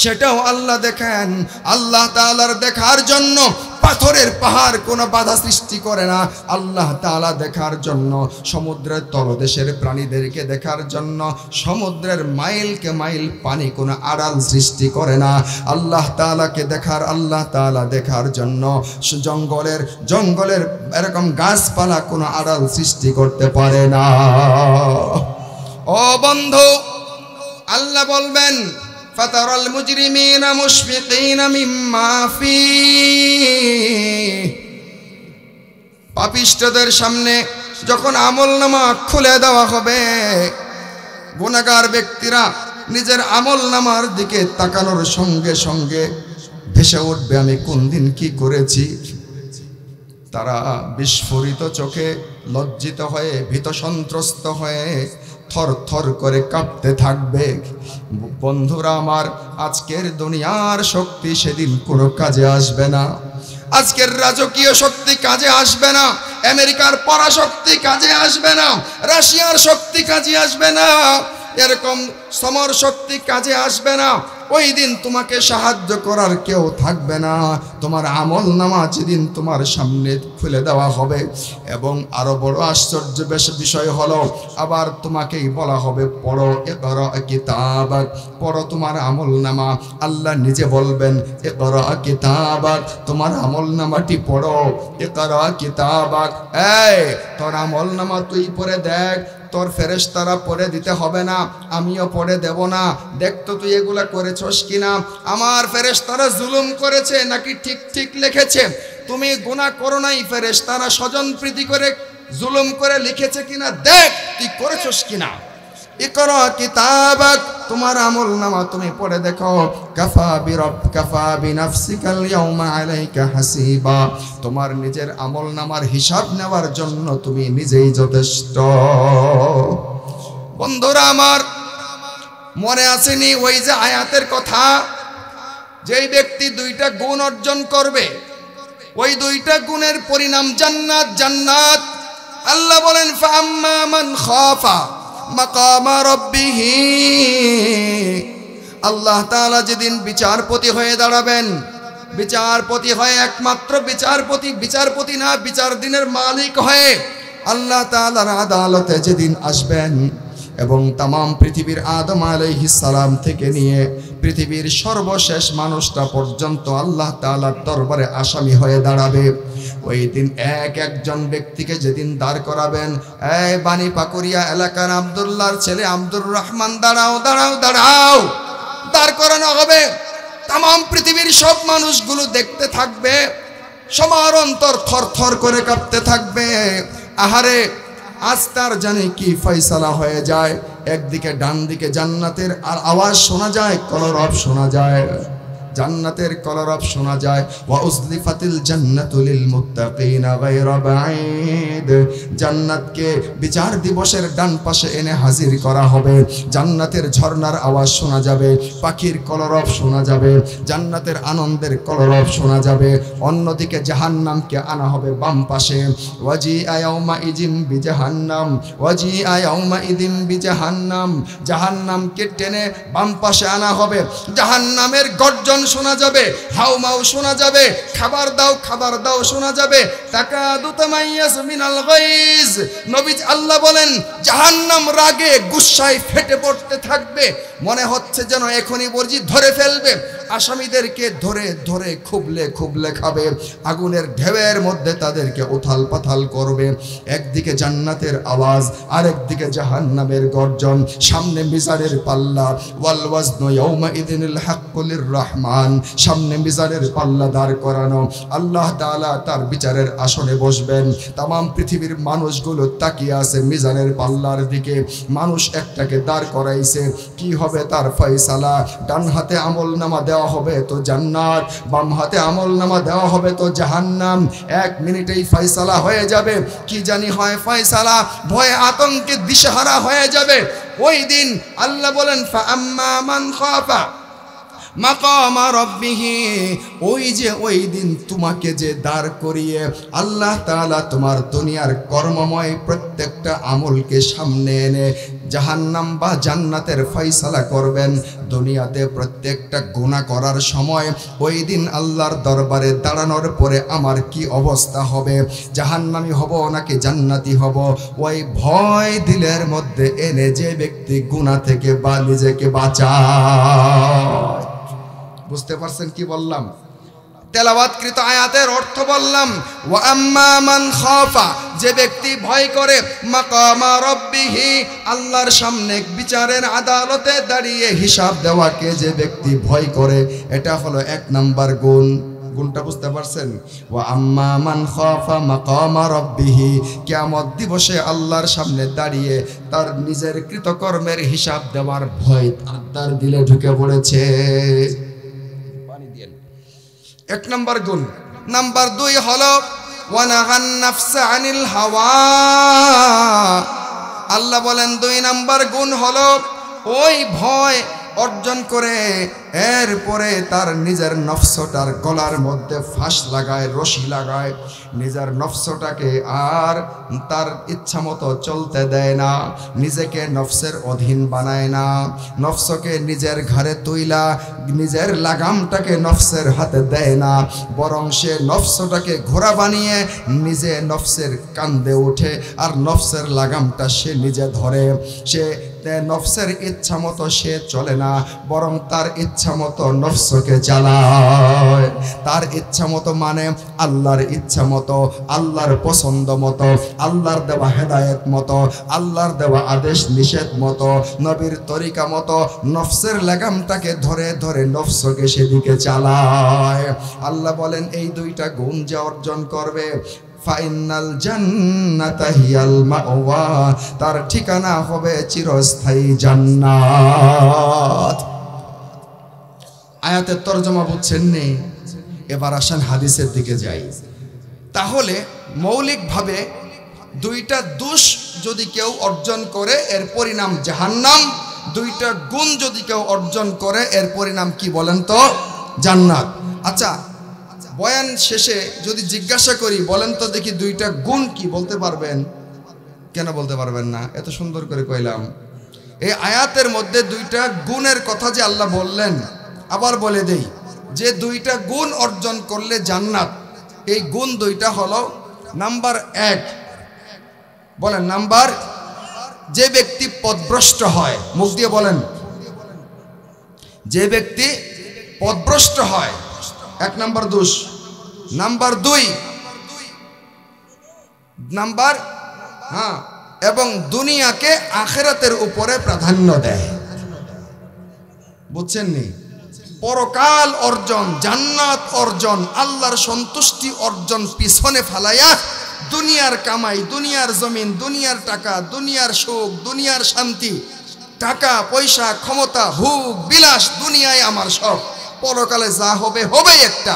সেটাও আল্লাহ দেখেন। আল্লাহ তাআলার দেখার জন্য পাথরের পাহাড় কোনো বাধা সৃষ্টি করে না। আল্লাহ তাআলা দেখার জন্য সমুদ্রের তলদেশের প্রাণীদেরকে দেখার জন্য সমুদ্রের মাইলকে মাইল পানি কোনো আড়াল সৃষ্টি করে না। আল্লাহ তাআলাকে দেখার, আল্লাহ তাআলা দেখার জন্য জঙ্গলের এরকম গাছপালা কোনো আড়াল সৃষ্টি করতে পারে না। ও বন্ধু, আল্লাহ বলবেন ফাতারাল মুজরিমিনা মুশফিকিনা মিম্মা ফীহ। পাপিষ্ঠদের সামনে যখন আমলনামা খুলে দেওয়া হবে, গুনাহগার ব্যক্তিরা নিজের আমলনামার দিকে তাকানোর সঙ্গে সঙ্গে ভেসে উঠবে আমি কোন দিন কি করেছি। তারা বিস্ফোরিত চোখে, লজ্জিত হয়ে, ভীত সন্ত্রস্ত হয়ে থর থর করে কাঁপতে থাকবে। বন্ধুরা আমার, আজকের দুনিয়ার শক্তি সেদিন কোনো কাজে আসবে না। আজকের রাজকীয় শক্তি কাজে আসবে না, আমেরিকার পরাশক্তি কাজে আসবে না, রাশিয়ার শক্তি কাজে আসবে না, এরকম সমর শক্তি কাজে আসবে না। ওই দিন তোমাকে সাহায্য করার কেউ থাকবে না। তোমার আমলনামা যেদিন তোমার সামনে খুলে দেওয়া হবে, এবং আরো বড় আশ্চর্য বিষয় হলো, আবার তোমাকেই বলা হবে পড়ো, ইকরা কিতাবাক, পড়ো তোমার আমলনামা। আল্লাহ নিজে বলবেন ইকরা কিতাবাক, তোমার আমলনামাটি পড়ো, ইকরা কিতাবাক। এই তোর আমলনামা তুই পড়ে দেখ, তোর ফেরেশতারা পড়ে দিতে হবে না, আমিও পড়ে দেব না। দেখ তো তুই এগুলা করেছস কিনা, আমার ফেরেশতারা জুলুম করেছে নাকি ঠিক ঠিক লিখেছে। তুমি গুনাহ করো নাই, ফেরেশতারা স্বজন প্রীতি করে জুলুম করে লিখেছে কিনা দেখ, তুই করেছস কিনা। ইকরা কিতাবাক, তোমার আমলনামা তুমি পড়ে দেখো। কাফা বিনাফসিকাল ইয়াউমা আলাইকা হাসিবা, তোমার নিজের আমলনামার হিসাব নেওয়ার জন্য তুমি নিজেই যথেষ্ট। বন্ধুরা আমার, মনে আসেনি ওই যে আয়াতের কথা, যেই ব্যক্তি দুইটা গুণ অর্জন করবে, ওই দুইটা গুণের পরিণাম জান্নাত। জান্নাত আল্লাহ বলেন ফাআম্মা মান খাফা মাকামা রাব্বিহি। আল্লাহ তাআলা যেদিন বিচারপতি হয়ে দাঁড়াবেন, বিচারপতি হয়ে একমাত্র বিচারপতি, বিচারপতি না বিচার দিনের মালিক হয়ে আল্লাহ তাআলার আদালতে যেদিন আসবেন, এবং তামাম পৃথিবীর আদম আলাইহিস সালাম থেকে নিয়ে পৃথিবীর সর্বশেষ মানুষটা পর্যন্ত আল্লাহ তাআলার দরবারে আসামি হয়ে দাঁড়াবে। ওই দিন এক একজন ব্যক্তিকে যেদিন দাঁড় করাবেন, এই বানি পাকুরিয়া এলাকার আব্দুল্লাহর ছেলে আব্দুর রহমান, দাঁড়াও দাঁড়াও দাঁড়াও, দাঁড় করানো হবে। তামাম পৃথিবীর সব মানুষগুলো দেখতে থাকবে, সবার অন্তর থর থর করে কাঁপতে থাকবে। আহারে, আজ তার জানে কি ফয়সালা হয়ে যায়। একদিকে ডান দিকে জান্নাতের আওয়াজ শোনা যায়, কলরব শোনা যায়, জান্নাতের কলরব শোনা যায়। ওয়া উজলিফাতিল জান্নাতু লিল মুত্তাকিনা গায়রা বাঈদ, জান্নাতকে বিচার দিবসের ডান পাশে এনে হাজির করা হবে। জান্নাতের ঝর্ণার আওয়াজ শোনা যাবে, পাখির কলরব শোনা যাবে, জান্নাতের আনন্দের কলরব শোনা যাবে। অন্যদিকে জাহান্নামকে আনা হবে বাম পাশে। ওয়াজিআ ইয়াউমা ইজিম বিজাহান্নাম, ওয়াজিআ ইয়াউমা ইদিম বিজাহান্নাম, জাহান্নামকে টেনে বাম পাশে আনা হবে। জাহান্নামের গর্জন শোনা যাবে, হাউমাউ শোনা যাবে, খাবার দাও খাবার দাও শোনা যাবে। তাকাদু তামাইয়াজ মিনাল গাইজ, নবী আল্লাহ বলেন জাহান্নাম রাগে গুসায় ফেটে পড়তে থাকবে, মনে হচ্ছে যেন এখনই বর্জি ধরে ফেলবে। আসামিদেরকে ধরে ধরে খুবলে খুবলে খাবে, আগুনের ঢেউয়ের মধ্যে তাদেরকে উথাল পাথাল করবে। একদিকে জান্নাতের আওয়াজ, আরেকদিকে জাহান্নামের গর্জন। সামনে মিজানের পাল্লা, ওয়াল ওয়াজনু ইয়াউমা ইযিনিল হাক্কু লির রহমান, সামনে মিজানের পাল্লা দাঁড় করানো। আল্লাহ তাআলা তার বিচারের আসনে বসবেন। তামাম পৃথিবীর মানুষগুলো তাকিয়ে আছে মিজানের পাল্লার দিকে। মানুষ একটাকে দাঁড় করাইছে, কি হবে তার ফয়সালা। ডান হাতে আমলনামা দেওয়া হবে তো জান্নাত, বাম হাতে আমলনামা দেওয়া হবে তো জাহান্নাম। এক মিনিটেই ফয়সালা হয়ে যাবে। কি জানি হয় ফয়সালা, ভয়ে আতঙ্কে দিশেহারা হয়ে যাবে। ওই দিন আল্লাহ বলেন ফাআম্মা মান খাফা মাকামা রাব্বিহি, ওই যে ওই দিন তোমাকে যে দাঁড় করিয়ে আল্লাহ তাআলা তোমার দুনিয়ার কর্মময় প্রত্যেকটা আমলকে সামনে এনে জাহান্নাম বা জান্নাতের ফয়সালা করবেন। দুনিয়াতে প্রত্যেকটা গুনাহ করার সময় ওই দিন আল্লাহর দরবারে দাঁড়ানোর পরে আমার কি অবস্থা হবে, জাহান্নামী হব নাকি জান্নাতি হব, ওই ভয় দিলের মধ্যে এনে যে ব্যক্তি গুনাহ থেকে বা নিজেকে বাঁচায়। বুঝতে পারছেন কি বললাম? তেলাওয়াতকৃত আয়াতের অর্থ বললাম, ওয়া আম্মা মান খাফা, যে ব্যক্তি ভয় করে, মাকামা রাব্বিহি, আল্লাহর সামনে বিচারের আদালতে দাঁড়িয়ে হিসাব দেওয়াকে যে ব্যক্তি ভয় করে, এটা হলো 1 নাম্বার গুণ। গুণটা বুঝতে পারছেন? ওয়া আম্মা মান খাফা মাকামা রাব্বিহি, কিয়ামত দিবসে আল্লাহর সামনে দাঁড়িয়ে তার নিজের কৃতকর্মের হিসাব দেওয়ার ভয় তার দিলে ঢুকে পড়েছে। 1 নাম্বার গুণ। নাম্বার 2 হলো ওয়া নাহান নাফসা আনিল হাওয়া। আল্লাহ বলেন 2 নাম্বার গুণ হলো ওই ভয় অর্জন করে এরপরে তার নিজের নফসটার গলার মধ্যে ফাঁস লাগায়, রশি লাগায়, নিজের নফসটাকে আর তার ইচ্ছা মতো চলতে দেয় না, নিজেকে নফসের অধীন বানায় না, নফসকে নিজের ঘরে তুইলা নিজের লাগামটাকে নফসের হাতে দেয় না, বরং সে নফসটাকে ঘোড়া বানিয়ে নিজে নফসের কান্দে ওঠে আর নফসের লাগামটা সে নিজে ধরে। সে নফসের ইচ্ছা মতো সে চলে না, বরং তার ইচ্ছা মতো নফসকে চালায়। তার ইচ্ছা মতো মানে আল্লাহর ইচ্ছা মতো, আল্লাহর পছন্দ মতো, আল্লাহর দেওয়া হেদায়েত মতো, আল্লাহর দেওয়া আদেশ নিষেধ মতো, নবীর তরিকা মতো নফসের লাগামটাকে ধরে ধরে নফসকে সেদিকে চালায়। আল্লাহ বলেন এই 2টা গুণ যে অর্জন করবে, ফাইনাল জান্নাতা হিয়াল মাওয়া, তার ঠিকানা হবে চিরস্থায়ী জান্নাত। আয়াতের তরজমা বুঝছেন নি? এবার আসেন হাদিসের দিকে যাই। তাহলে মৌলিকভাবে 2টা দোষ যদি কেউ অর্জন করে এর পরিণাম জাহান্নাম, 2টা গুণ যদি কেউ অর্জন করে এর পরিণাম কি বলেন তো? জান্নাত। আচ্ছা, বয়ান শেষে যদি জিজ্ঞাসা করি বলেন তো দেখি 2টা গুণ কি, বলতে পারবেন? কেন বলতে পারবেন না? এত সুন্দর করে কইলাম। এই আয়াতের মধ্যে 2টা গুণের কথা যে আল্লাহ বললেন, আবার বলে দেই যে 2টা গুণ অর্জন করলে জান্নাত। এই গুণ 2টা হলো, নাম্বার 1 বলেন, নাম্বার, যে ব্যক্তি পথভ্রষ্ট হয়, মুখ দিয়ে বলেন, যে ব্যক্তি পথভ্রষ্ট হয়, 1 নাম্বার দোষ। নাম্বার 2 নাম্বার, এবং দুনিয়াকে আখিরাতের উপরে প্রাধান্য দেয়। বুঝছেন নি? পরকাল অর্জন, জান্নাত অর্জন, আল্লাহর সন্তুষ্টি অর্জন পিছনে ফেলাইয়া দুনিয়ার কামাই, দুনিয়ার জমিন, দুনিয়ার টাকা, দুনিয়ার সুখ, দুনিয়ার শান্তি, টাকা পয়সা, ক্ষমতা, ভোগ বিলাস, দুনিয়ায় আমার সব, পরকালে যা হবে হবে একটা।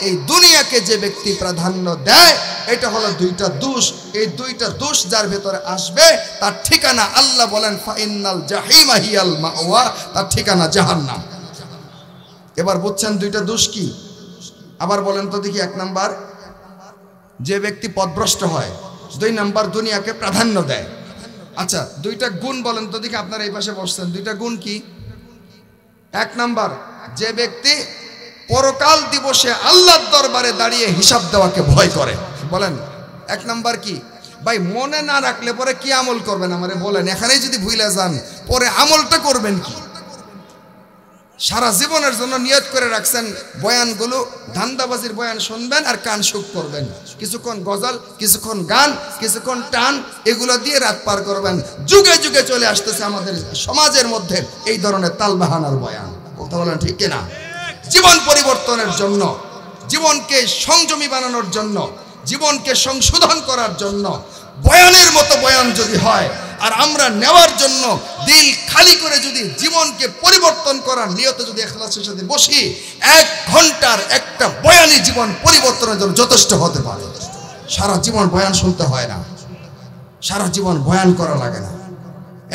এই দুনিয়াকে যে ব্যক্তি প্রাধান্য দেয়, এটা হলো 2টা দোষ। এই 2টা দোষ যার ভেতরে আসবে তার ঠিকানা, আল্লাহ বলেন ফাইনাল জাহিমা হিয়াল মাওয়া, তার ঠিকানা জাহান্নাম। এবার বুঝছেন 2টা দোষ কি? আবার বলেন তো দেখি। 1 নাম্বার, যে ব্যক্তি পথভ্রষ্ট হয়। 2 নাম্বার, দুনিয়াকে প্রাধান্য দেয়। আচ্ছা, 2টা গুণ বলেন তো দেখি। আপনারা এই পাশে বসছেন, 2টা গুণ কি? 1 নাম্বার, যে ব্যক্তি পরকাল দিবসে আল্লাহর দরবারে দাঁড়িয়ে হিসাব দেওয়াকে ভয় করে। বলেন 1 নাম্বার কি? ভাই মনে না রাখলে পরে কি আমল করবেন আমারে বলেন? এখানেই যদি ভুলে যান পরে আমলটা করবেন কি? সারা জীবনের জন্য নিয়ত করে রাখছেন বয়ানগুলো ধান্দাবাজির বয়ান শুনবেন আর কান সুখ করবেন, কিছুক্ষণ গজল, কিছুক্ষণ গান, কিছুক্ষণ টান, এগুলো দিয়ে রাত পার করবেন। যুগে যুগে চলে আসতেছে আমাদের সমাজের মধ্যে এই ধরনের তালবাহানার বয়ান। কথা বলেন ঠিক কিনা? জীবন পরিবর্তনের জন্য, জীবনকে সংযমী বানানোর জন্য, জীবনকে সংশোধন করার জন্য বয়ানের মতো বয়ান যদি হয় আর আমরা নেওয়ার জন্য দিল খালি করে যদি জীবনকে পরিবর্তন করার নিয়তে যদি ইখলাসের সাথে বসি, 1 ঘন্টার একটা বয়ানই জীবন পরিবর্তনের জন্য যথেষ্ট হতে পারে। সারা জীবন বয়ান শুনতে হয় না, সারা জীবন বয়ান করা লাগে না।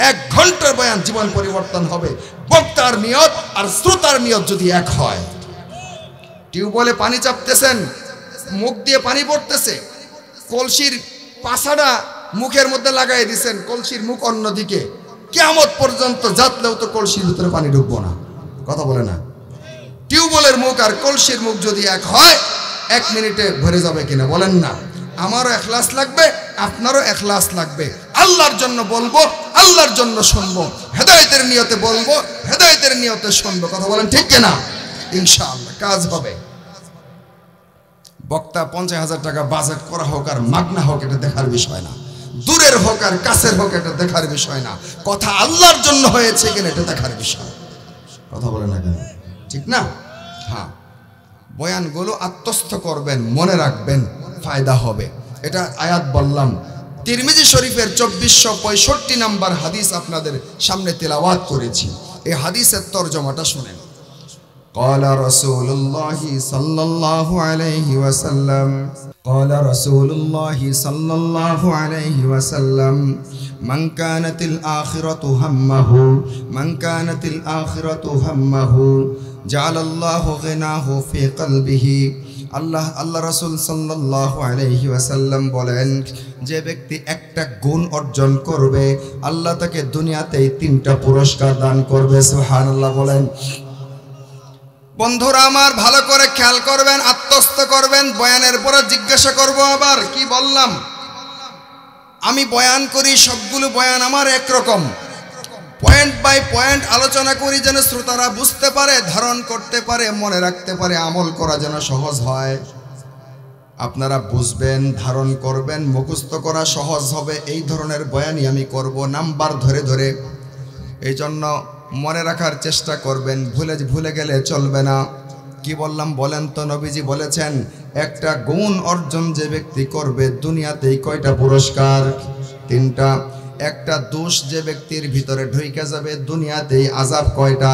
1 ঘন্টার বয়ান জীবন পরিবর্তন হবে। বক্তার নিয়ত আর শ্রোতার নিয়ত যদি এক হয়। টিউবওয়েলে পানি চাপতেছেন, মুখ দিয়ে পানি পড়তেছে, কলসির পাছাটা মুখের মধ্যে লাগাই দিয়েছেন, কলসির মুখ অন্যদিকে, কিয়ামত পর্যন্ত জাতলেও তো কলসির ভিতরে পানি ঢুকবো না। কথা বলে না? টিউবওয়েলের মুখ আর কলসির মুখ যদি এক হয় 1 মিনিটে ভরে যাবে কিনা বলেন না? আমারও ইখলাস লাগবে, আপনারও ইখলাস লাগবে। আল্লাহর জন্য বলবো, আল্লাহর জন্য শুনবো, হেদায়েতের নিয়তে বলবো, হেদায়েতের নিয়তে শুনবো। কথা বলেন ঠিক কিনা? ইনশাআল্লাহ কাজ হবে। বক্তা 50,000 টাকা বাজেট করা হোক আর মাগনা হোক এটা দেখার বিষয় না, দূরের হোক আর কাছের হোক এটা দেখার বিষয় না, কথা আল্লাহর জন্য হয়েছে কিনা এটা দেখার বিষয়। কথা বলে না কেন? ঠিক না? হ্যাঁ, বয়ানগুলো আত্মস্থ করবেন, মনে রাখবেন, ফায়দা হবে। এটা আয়াত বললাম। তিরমিজি শরীফের 2465 নম্বর হাদিস আপনাদের সামনে তেলাওয়াত করেছি। এই হাদিসের তরজমাটা শুনেন। قال رسول الله صلى الله عليه وسلم قال رسول الله صلى الله عليه وسلم من كانت الآخرة همه من كانت الآخرة همه جعل الله غناه في قلبه। আল্লাহ রাসূল সাল্লাল্লাহু আলাইহি ওয়াসাল্লাম বলেন, যে ব্যক্তি একটা গুণ অর্জন করবে আল্লাহ তাকে দুনিয়াতেই 3টা পুরস্কার দান করবে। সুবহানাল্লাহ বলেন। বন্ধুরা আমার, ভালো করে খেয়াল করবেন, আত্মস্থ করবেন। বয়ানের পরে জিজ্ঞাসা করব আবার কি বললাম। আমি বয়ান করি, সবগুলো বয়ান আমার একরকম, পয়েন্ট বাই পয়েন্ট আলোচনা করি যেন শ্রোতারা বুঝতে পারে, ধারণ করতে পারে, মনে রাখতে পারে, আমল করা যেন সহজ হয়। আপনারা বুঝবেন, ধারণ করবেন, মুখস্থ করা সহজ হবে। এই ধরনের বয়ানই আমি করব, নাম্বার ধরে ধরে। এই জন্য মনে রাখার চেষ্টা করবেন, ভুলে গেলে চলবে না। কি বললাম বলেন তো? নবীজি বলেছেন একটা গুণ অর্জন যে ব্যক্তি করবে দুনিয়াতেই কয়টা পুরস্কার? 3টা। একটা দোষ যে ব্যক্তির ভিতরে ঢুকে যাবে দুনিয়াতেই আযাব কয়টা?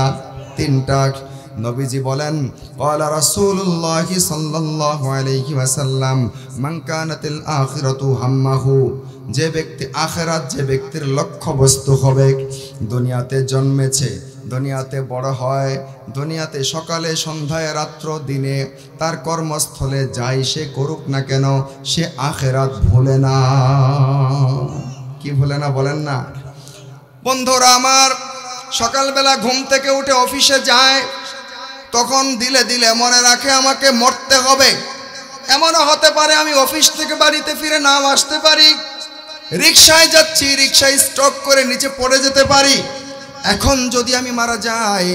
3টা। নবীজি বলেন ক্বালা রাসূলুল্লাহ সাল্লাল্লাহু আলাইহি ওয়াসাল্লাম মান কানাতিল আখিরাতু হাম্মাহু, যে ব্যক্তি আখিরাত যে ব্যক্তির লক্ষ্য বস্তু হবে, দুনিয়াতে জন্মেছে, দুনিয়াতে বড় হয়, দুনিয়াতে সকালে সন্ধ্যায় রাত্র দিনে তার কর্মস্থলে যাই সে করুক না কেন, সে আখিরাত ভুলে না। কি ভুলে না বলেন না? বন্ধুরা আমার, সকালবেলা ঘুম থেকে উঠে অফিসে যায়, তখন দিলে দিলে মনে রাখে আমাকে মরতে হবে। এমনও হতে পারে আমি অফিস থেকে বাড়িতে ফিরে নাও আসতে পারি, রিকশায় যাচ্ছি, রিকশায় স্ট্রোক করে নিচে পড়ে যেতে পারি। এখন যদি আমি মারা যাই,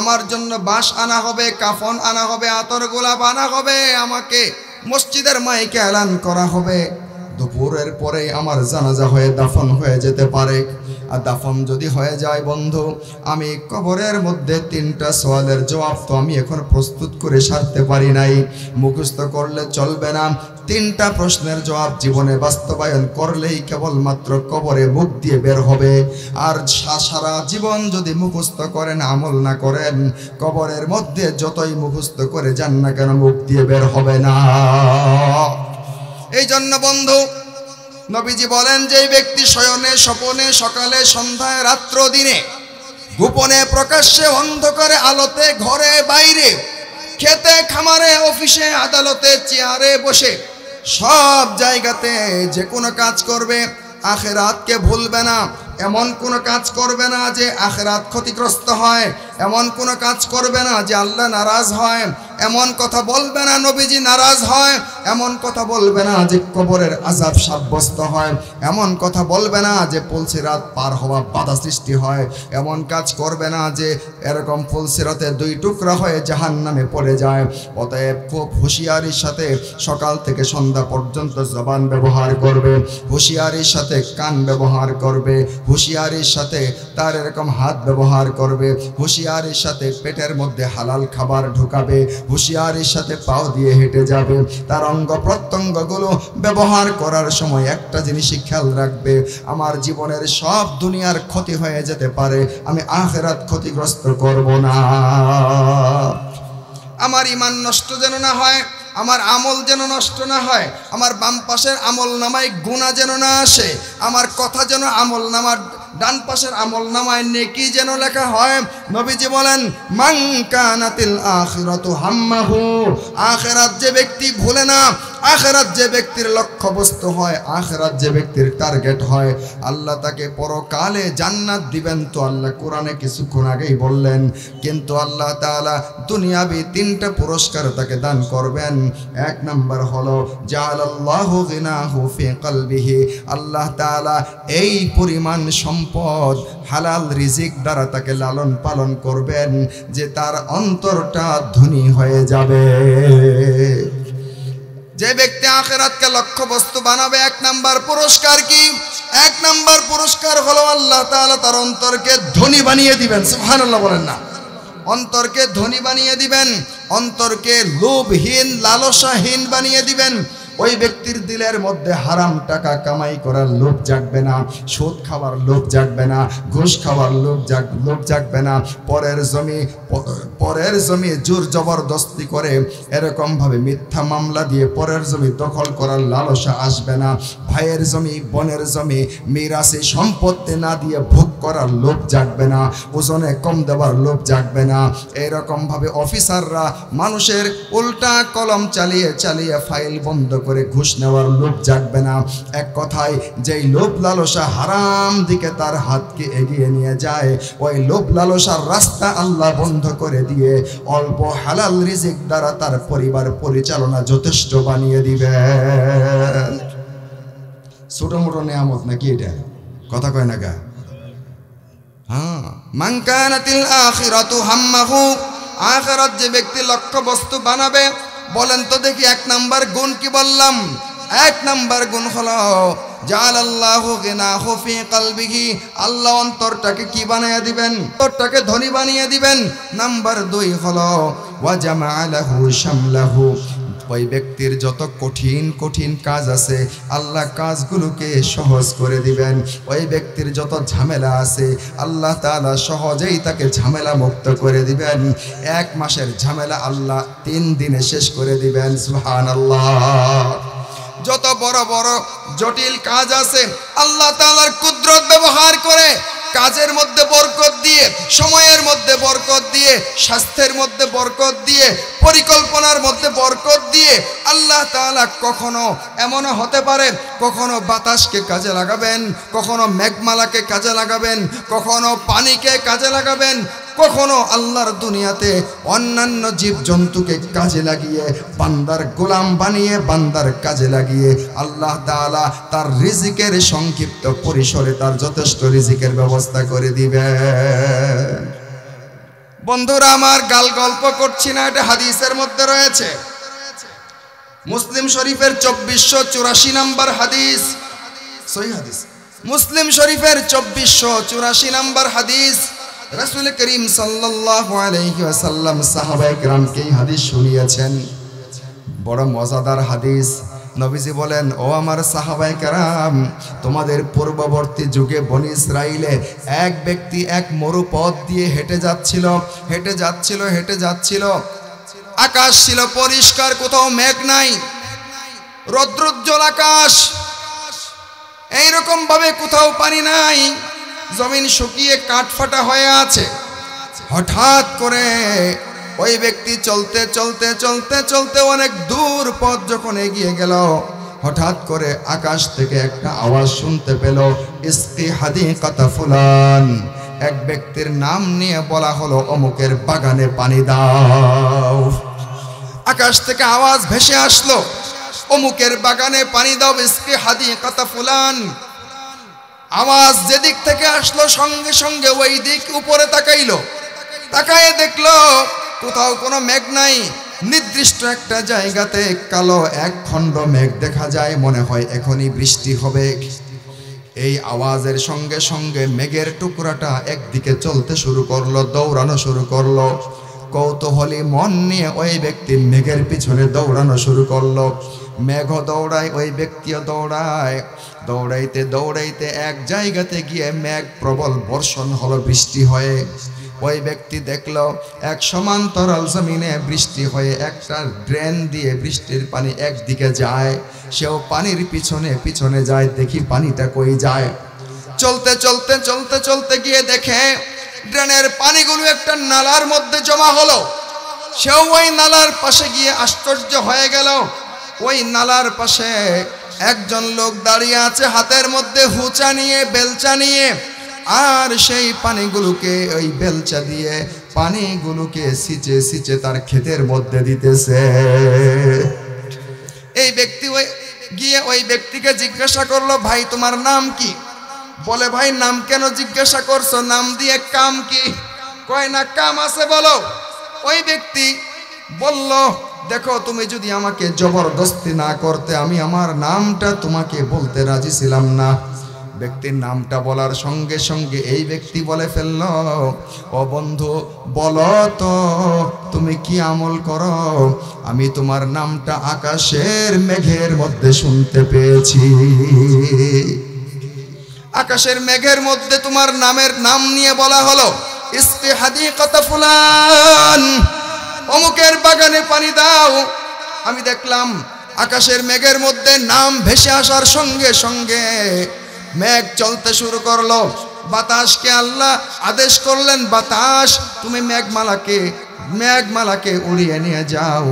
আমার জন্য বাঁশ আনা হবে, কাফন আনা হবে, আতর গোলাপ আনা হবে, আমাকে মসজিদের মাইকে এলান করা হবে, দুপুরের পরে আমার জানাজা হয়ে দাফন হয়ে যেতে পারে। আর দাফন যদি হয়ে যায় বন্ধু, আমি কবরের মধ্যে 3টা সওয়ালের জবাব তো আমি এখন প্রস্তুত করে সারতে পারি নাই। মুখস্থ করলে চলবে না, 3টা প্রশ্নের জবাব জীবনে বাস্তবায়ন করলেই কেবলমাত্র কবরে মুখ দিয়ে বের হবে। আর সারা জীবন যদি মুখস্থ করেন, আমল না করেন, কবরের মধ্যে যতই মুখস্থ করে যান না কেন মুখ দিয়ে বের হবে না। এই জন্য বন্ধু নবীজি বলেন, যে ব্যক্তি শয়নে স্বপনে সকালে সন্ধ্যায় রাত্র দিনে গোপনে প্রকাশ্যে অন্ধকারে আলোতে ঘরে বাইরে খেতে খামারে অফিসে আদালতে চেয়ারে বসে সব জায়গাতে যে কোনো কাজ করবে, আখিরাতকে ভুলবে না। এমন কোনো কাজ করবে না যে আখিরাত ক্ষতিগ্রস্ত হয়, এমন কোনো কাজ করবে না যে আল্লাহ নারাজ হয়, এমন কথা বলবে না নবীজি নারাজ হয়, এমন কথা বলবে না যে কবরের আযাব সাব্যস্ত হয়, এমন কথা বলবে না যে পুলসিরাত পার হওয়া বাধা সৃষ্টি হয়, এমন কাজ করবে না যে এরকম পুলসিরাতে 2 টুকরা হয়ে জাহান্নামে পড়ে যায়। অতএব খুব হুঁশিয়ারির সাথে সকাল থেকে সন্ধ্যা পর্যন্ত জবান ব্যবহার করবে, হুঁশিয়ারির সাথে কান ব্যবহার করবে, হুঁশিয়ারির সাথে তার এরকম হাত ব্যবহার করবে, হুঁশিয়ারির সাথে পেটের মধ্যে হালাল খাবার ঢুকাবে, হুঁশিয়ারির সাথে পাও দিয়ে হেঁটে যাবে। তার অঙ্গ প্রত্যঙ্গগুলো ব্যবহার করার সময় একটা জিনিসই খেয়াল রাখবে, আমার জীবনের সব দুনিয়ার ক্ষতি হয়ে যেতে পারে, আমি আখিরাত ক্ষতিগ্রস্ত করব না। আমার ঈমান নষ্ট যেন না হয়, আমার আমল যেন নষ্ট না হয়, আমার বাম পাশের আমল নামায় গুনাহ যেন না আসে, আমার কথা যেন আমল নামার ডান পাশের আমল নামায় নেকি যেন লেখা হয়। নবীজি বলেন মান কানাতিল আখিরাতু হাম্মাহু, আখিরাত যে ব্যক্তি ভুলে না, আখিরাত যে ব্যক্তির লক্ষ্যবস্তু হয়, আখিরাত যে ব্যক্তির টার্গেট হয়, আল্লাহ তাকে পরকালে জান্নাত দিবেন। তো আল্লাহ কোরআনে কিছুক্ষণ আগেই বললেন, কিন্তু আল্লাহ তাআলা দুনিয়াবি 3টা পুরস্কার তাকে দান করবেন। 1 নাম্বার হলো জাআলাল্লাহু গিনাহু ফি কলবিহি, আল্লাহ তাআলা এই পরিমাণ সম্পদ হালাল রিজিক দ্বারা তাকে লালন পালন করবেন যে তার অন্তরটা ধনী হয়ে যাবে। যে ব্যক্তি আখিরাতকে লক্ষ্য বস্তু বানাবে, এক নাম্বার পুরস্কার কি? এক নাম্বার পুরস্কার হলো আল্লাহ তাআলা তার অন্তরকে ধনী বানিয়ে দিবেন। সুবহানাল্লাহ বলেন না? অন্তরকে ধনী বানিয়ে দিবেন, অন্তরকে লোভহীন লালসাহীন বানিয়ে দিবেন। ওই ব্যক্তির দিলের মধ্যে হারাম টাকা কামাই করার লোভ জাগবে না, সুদ খাওয়ার লোভ জাগবে না, ঘুষ খাওয়ার লোভ জাগবে না, পরের জমি জোর জবরদস্তি করে এরকম ভাবে মিথ্যা মামলা দিয়ে পরের জমি দখল করার লালসা আসবে না, ভাইয়ের জমি বোনের জমি মিরাসি সম্পত্তি না দিয়ে ভোগ করার লোভ জাগবে না, ওজনে কম দেওয়ার লোভ জাগবে না। এরকম ভাবে অফিসাররা মানুষের উল্টা কলম চালিয়ে চালিয়ে ফাইল বন্ধ করে ঘুষ নেওয়ার লোভ জাগবে না। এক কথায় যেই লোভ লালসা হারাম দিকে তার হাতকে এগিয়ে নিয়ে যায়, ওই লোভ লালসার রাস্তা আল্লাহ বন্ধ করে দিয়ে অল্প হালাল রিজিক দ্বারা তার পরিবার পরিচালনা যথেষ্ট বানিয়ে দিবেন। ছোট মোটো নিয়ামত নাকি এটা? কথা কয় না গা? হ্যাঁ, মান কানাতিল আখিরাতু হাম্মাহু, আখিরাত যে ব্যক্তি লক্ষ্য বস্তু বানাবে, বলেন তো দেখি এক নাম্বার গুণ কি বললাম? এক নাম্বার গুণ হলো জাআলাল্লাহু গিনাহু ফি কলবিহি, আল্লাহ অন্তরটাকে কি বানিয়ে দিবেন? অন্তরটাকে ধনী বানিয়ে দিবেন। নাম্বার 2 হলো ওয়া জামাআ লাহু শামলাহু, ওই ব্যক্তির যত কঠিন কঠিন কাজ আছে আল্লাহ কাজগুলোকে সহজ করে দিবেন। ওই ব্যক্তির যত ঝামেলা আছে আল্লাহ তাআলা সহজেই তাকে ঝামেলা মুক্ত করে দিবেন। 1 মাসের ঝামেলা আল্লাহ 3 দিনে শেষ করে দিবেন। সুবহানাল্লাহ। যত বড় বড় জটিল কাজ আছে আল্লাহ তাআলার কুদরত ব্যবহার করে কাজের মধ্যে বরকত দিয়ে, সময়ের মধ্যে বরকত দিয়ে, স্বাস্থ্যের মধ্যে বরকত দিয়ে, পরিকল্পনার মধ্যে বরকত দিয়ে আল্লাহ তাআলা কখনো এমনও হতে পারে কখনো বাতাসকে কাজে লাগাবেন, কখনো মেঘমালাকে কাজে লাগাবেন, কখনো পানিকে কাজে লাগাবেন, কখনো আল্লাহর দুনিয়াতে অন্যান্য জীবজন্তুকে কাজে লাগিয়ে বান্দার গোলাম বানিয়ে বান্দার কাজে লাগিয়ে আল্লাহ তাআলা তার রিজিকের সংক্ষিপ্ত পরিসরে তার যথেষ্ট রিজিকের ব্যবস্থা করে দিবেন। বন্ধুরা আমার, গাল গল্প করছি না, এটা হাদিসের মধ্যে রয়েছে। মুসলিম শরীফের 2484 নম্বর হাদিস, সহিহ হাদিস, মুসলিম শরীফের 2484 নম্বর হাদিস। রাসূল করিম সাল্লাল্লাহু আলাইহি ওয়াসাল্লাম সাহাবায়ে কেরামকে এই হাদিস শুনিয়েছেন। বড় মজাদার হাদিস। নবীজি বলেন, ও আমার সাহাবায়ে কেরাম, তোমাদের পূর্ববর্তী যুগে বনি ইসরাইলে এক ব্যক্তি এক মরুপথ দিয়ে হেঁটে যাচ্ছিল। আকাশ ছিল পরিষ্কার, কোথাও মেঘ নাই, রৌদ্রোজ্জ্বল আকাশ, এইরকম ভাবে কোথাও পানি নাই, জমিন শুকিয়ে কাঠফাটা হয়ে আছে। হঠাৎ করে ওই ব্যক্তি চলতে চলতে চলতে চলতে অনেক দূর পথ যখন এগিয়ে গেল, হঠাৎ করে আকাশ থেকে একটা আওয়াজ শুনতে পেল, ইসকি হাদিকাতা ফুলান, এক ব্যক্তির নাম নিয়ে বলা হলো অমুকের বাগানে পানি দাও। আকাশ থেকে আওয়াজ ভেসে আসলো, অমুকের বাগানে পানি দাও, ইসকি হাদিকাতা ফুলান। আওয়াজ যেদিক থেকে আসলো সঙ্গে সঙ্গে ওই দিক উপরে তাকাইলো, তাকায়ে দেখলো কোথাও কোনো মেঘ নাই, নির্দিষ্ট একটা জায়গাতে কালো এক খণ্ড মেঘ দেখা যায়, মনে হয় এখনই বৃষ্টি হবে। এই আওয়াজের সঙ্গে সঙ্গে মেঘের টুকরাটা একদিকে চলতে শুরু করলো, দৌড়ানো শুরু করলো। কৌতূহলী মন নিয়ে ওই ব্যক্তি মেঘের পিছনে দৌড়ানো শুরু করলো। মেঘ দৌড়ায়, ওই ব্যক্তিও দৌড়ায়। দৌড়াইতে দৌড়াইতে এক জায়গাতে গিয়ে মেঘ প্রবল বর্ষণ হলো, বৃষ্টি হয়ে। ওই ব্যক্তি দেখলো এক সমান্তরাল জমিনে বৃষ্টি হয়ে একটা ড্রেন দিয়ে বৃষ্টির পানি একদিকে যায়, সেও পানির পিছনে পিছনে যায়, দেখি পানিটা কই যায়। চলতে চলতে চলতে চলতে গিয়ে দেখে ড্রেনের পানিগুলো একটা নালার মধ্যে জমা হলো। সেও ওই নালার পাশে গিয়ে আশ্চর্য হয়ে গেল। ওই নালার পাশে একজন লোক দাঁড়িয়ে আছে, হাতের মধ্যে হুচা নিয়ে, বেলচা নিয়ে, আর সেই পানিগুলোকে ওই বেলচা দিয়ে পানিগুলোকে সিঁচে সিঁচে তার ক্ষেতের মধ্যে দিতেছে। এই ব্যক্তি গিয়ে ওই ব্যক্তিকে জিজ্ঞাসা করলো, ভাই তোমার নাম কি? বলে, ভাই নাম কেন জিজ্ঞাসা করছো, নাম দিয়ে কাম কি? কয় না, কাম আছে বলো। ওই ব্যক্তি বলল, দেখো তুমি যদি আমাকে জবরদস্তি না করতে আমি আমার নামটা তোমাকে বলতে রাজি ছিলাম না। ব্যক্তির নামটা বলার সঙ্গে সঙ্গে এই ব্যক্তি বলে ফেলল, ও বন্ধু বলো তো তুমি কি আমল করো? আমি তোমার নামটা আকাশের মেঘের মধ্যে শুনতে পেয়েছি। আকাশের মেঘের মধ্যে তোমার নাম নিয়ে বলা হলো, ইসকি হাদিকাতা ফুলান, অমুকের বাগানে পানি দাও। আমি দেখলাম আকাশের মেঘের মধ্যে নাম ভেসে আসার সঙ্গে সঙ্গে মেঘ চলতে শুরু করলো। বাতাসকে আল্লাহ আদেশ করলেন, বাতাস তুমি মেঘমালাকে উড়িয়ে নিয়ে যাও।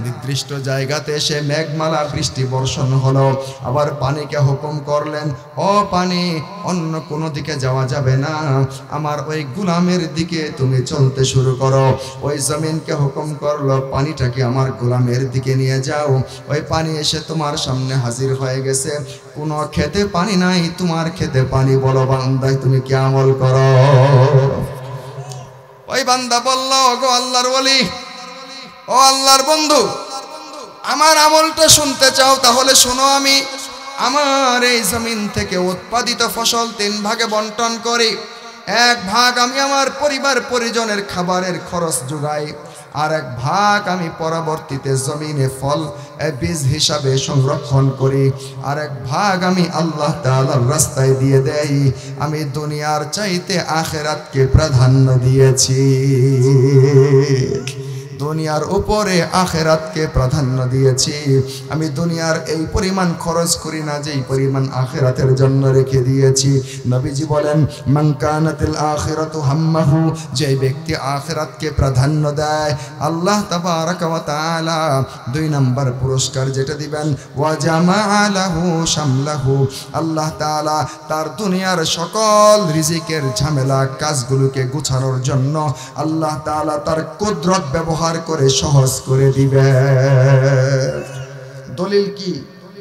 নির্দিষ্ট জায়গাতে এসে মেঘমালা বৃষ্টি বর্ষণ হলো। আবার পানিকে হুকুম করলেন, ও পানি অন্য কোনো দিকে যাওয়া যাবে না, আমার ওই গোলামের দিকে তুমি চলতে শুরু করো। ওই জমিনকে হুকুম করলো, পানিটাকে আমার গোলামের দিকে নিয়ে যাও। ওই পানি এসে তোমার সামনে হাজির হয়ে গেছে। কোনো খেতে পানি নাই, তোমার খেতে পানি। বলো বান্দায় তুমি কি আমল করো? ওই বান্দা বলল, ওগো আল্লাহর ওলি, ও আল্লাহর বন্ধু, আমার আমলটা শুনতে চাও? তাহলে শোনো, আমি আমার এই জমিন থেকে উৎপাদিত ফসল 3 ভাগে বন্টন করি। 1 ভাগ আমি আমার পরিবার পরিজনের খাবারের খরচ যোগাই, আর 1 ভাগ আমি পরবর্তীতে জমিনে ফল বীজ হিসাবে সংরক্ষণ করি, আর 1 ভাগ আমি আল্লাহ তাআলার রাস্তায় দিয়ে দেই। আমি দুনিয়ার চাইতে আখিরাতকে প্রাধান্য দিয়েছি। দুনিয়ার উপরে আখিরাতকে প্রাধান্য দিয়েছি। আমি দুনিয়ার এই পরিমাণ খরচ করি না যেই পরিমাণ আখিরাতের জন্য রেখে দিয়েছি। নবীজি বলেন, মান কানাতিল আখিরাতু হাম্মাহু, যে ব্যক্তি আখিরাতকে প্রাধান্য দেয় আল্লাহ তাবারাকা ওয়া তাআলা 2 নম্বর পুরস্কার যেটা দিবেন, ওয়া জামাআ লাহু শামলাহু, আল্লাহ তাআলা তার দুনিয়ার সকল রিজিকের ঝামেলা কাজগুলোকে গুছানোর জন্য আল্লাহ তাআলা তার কুদরত ব্যবহার করে সহজ করে দিবে। দলিল কি?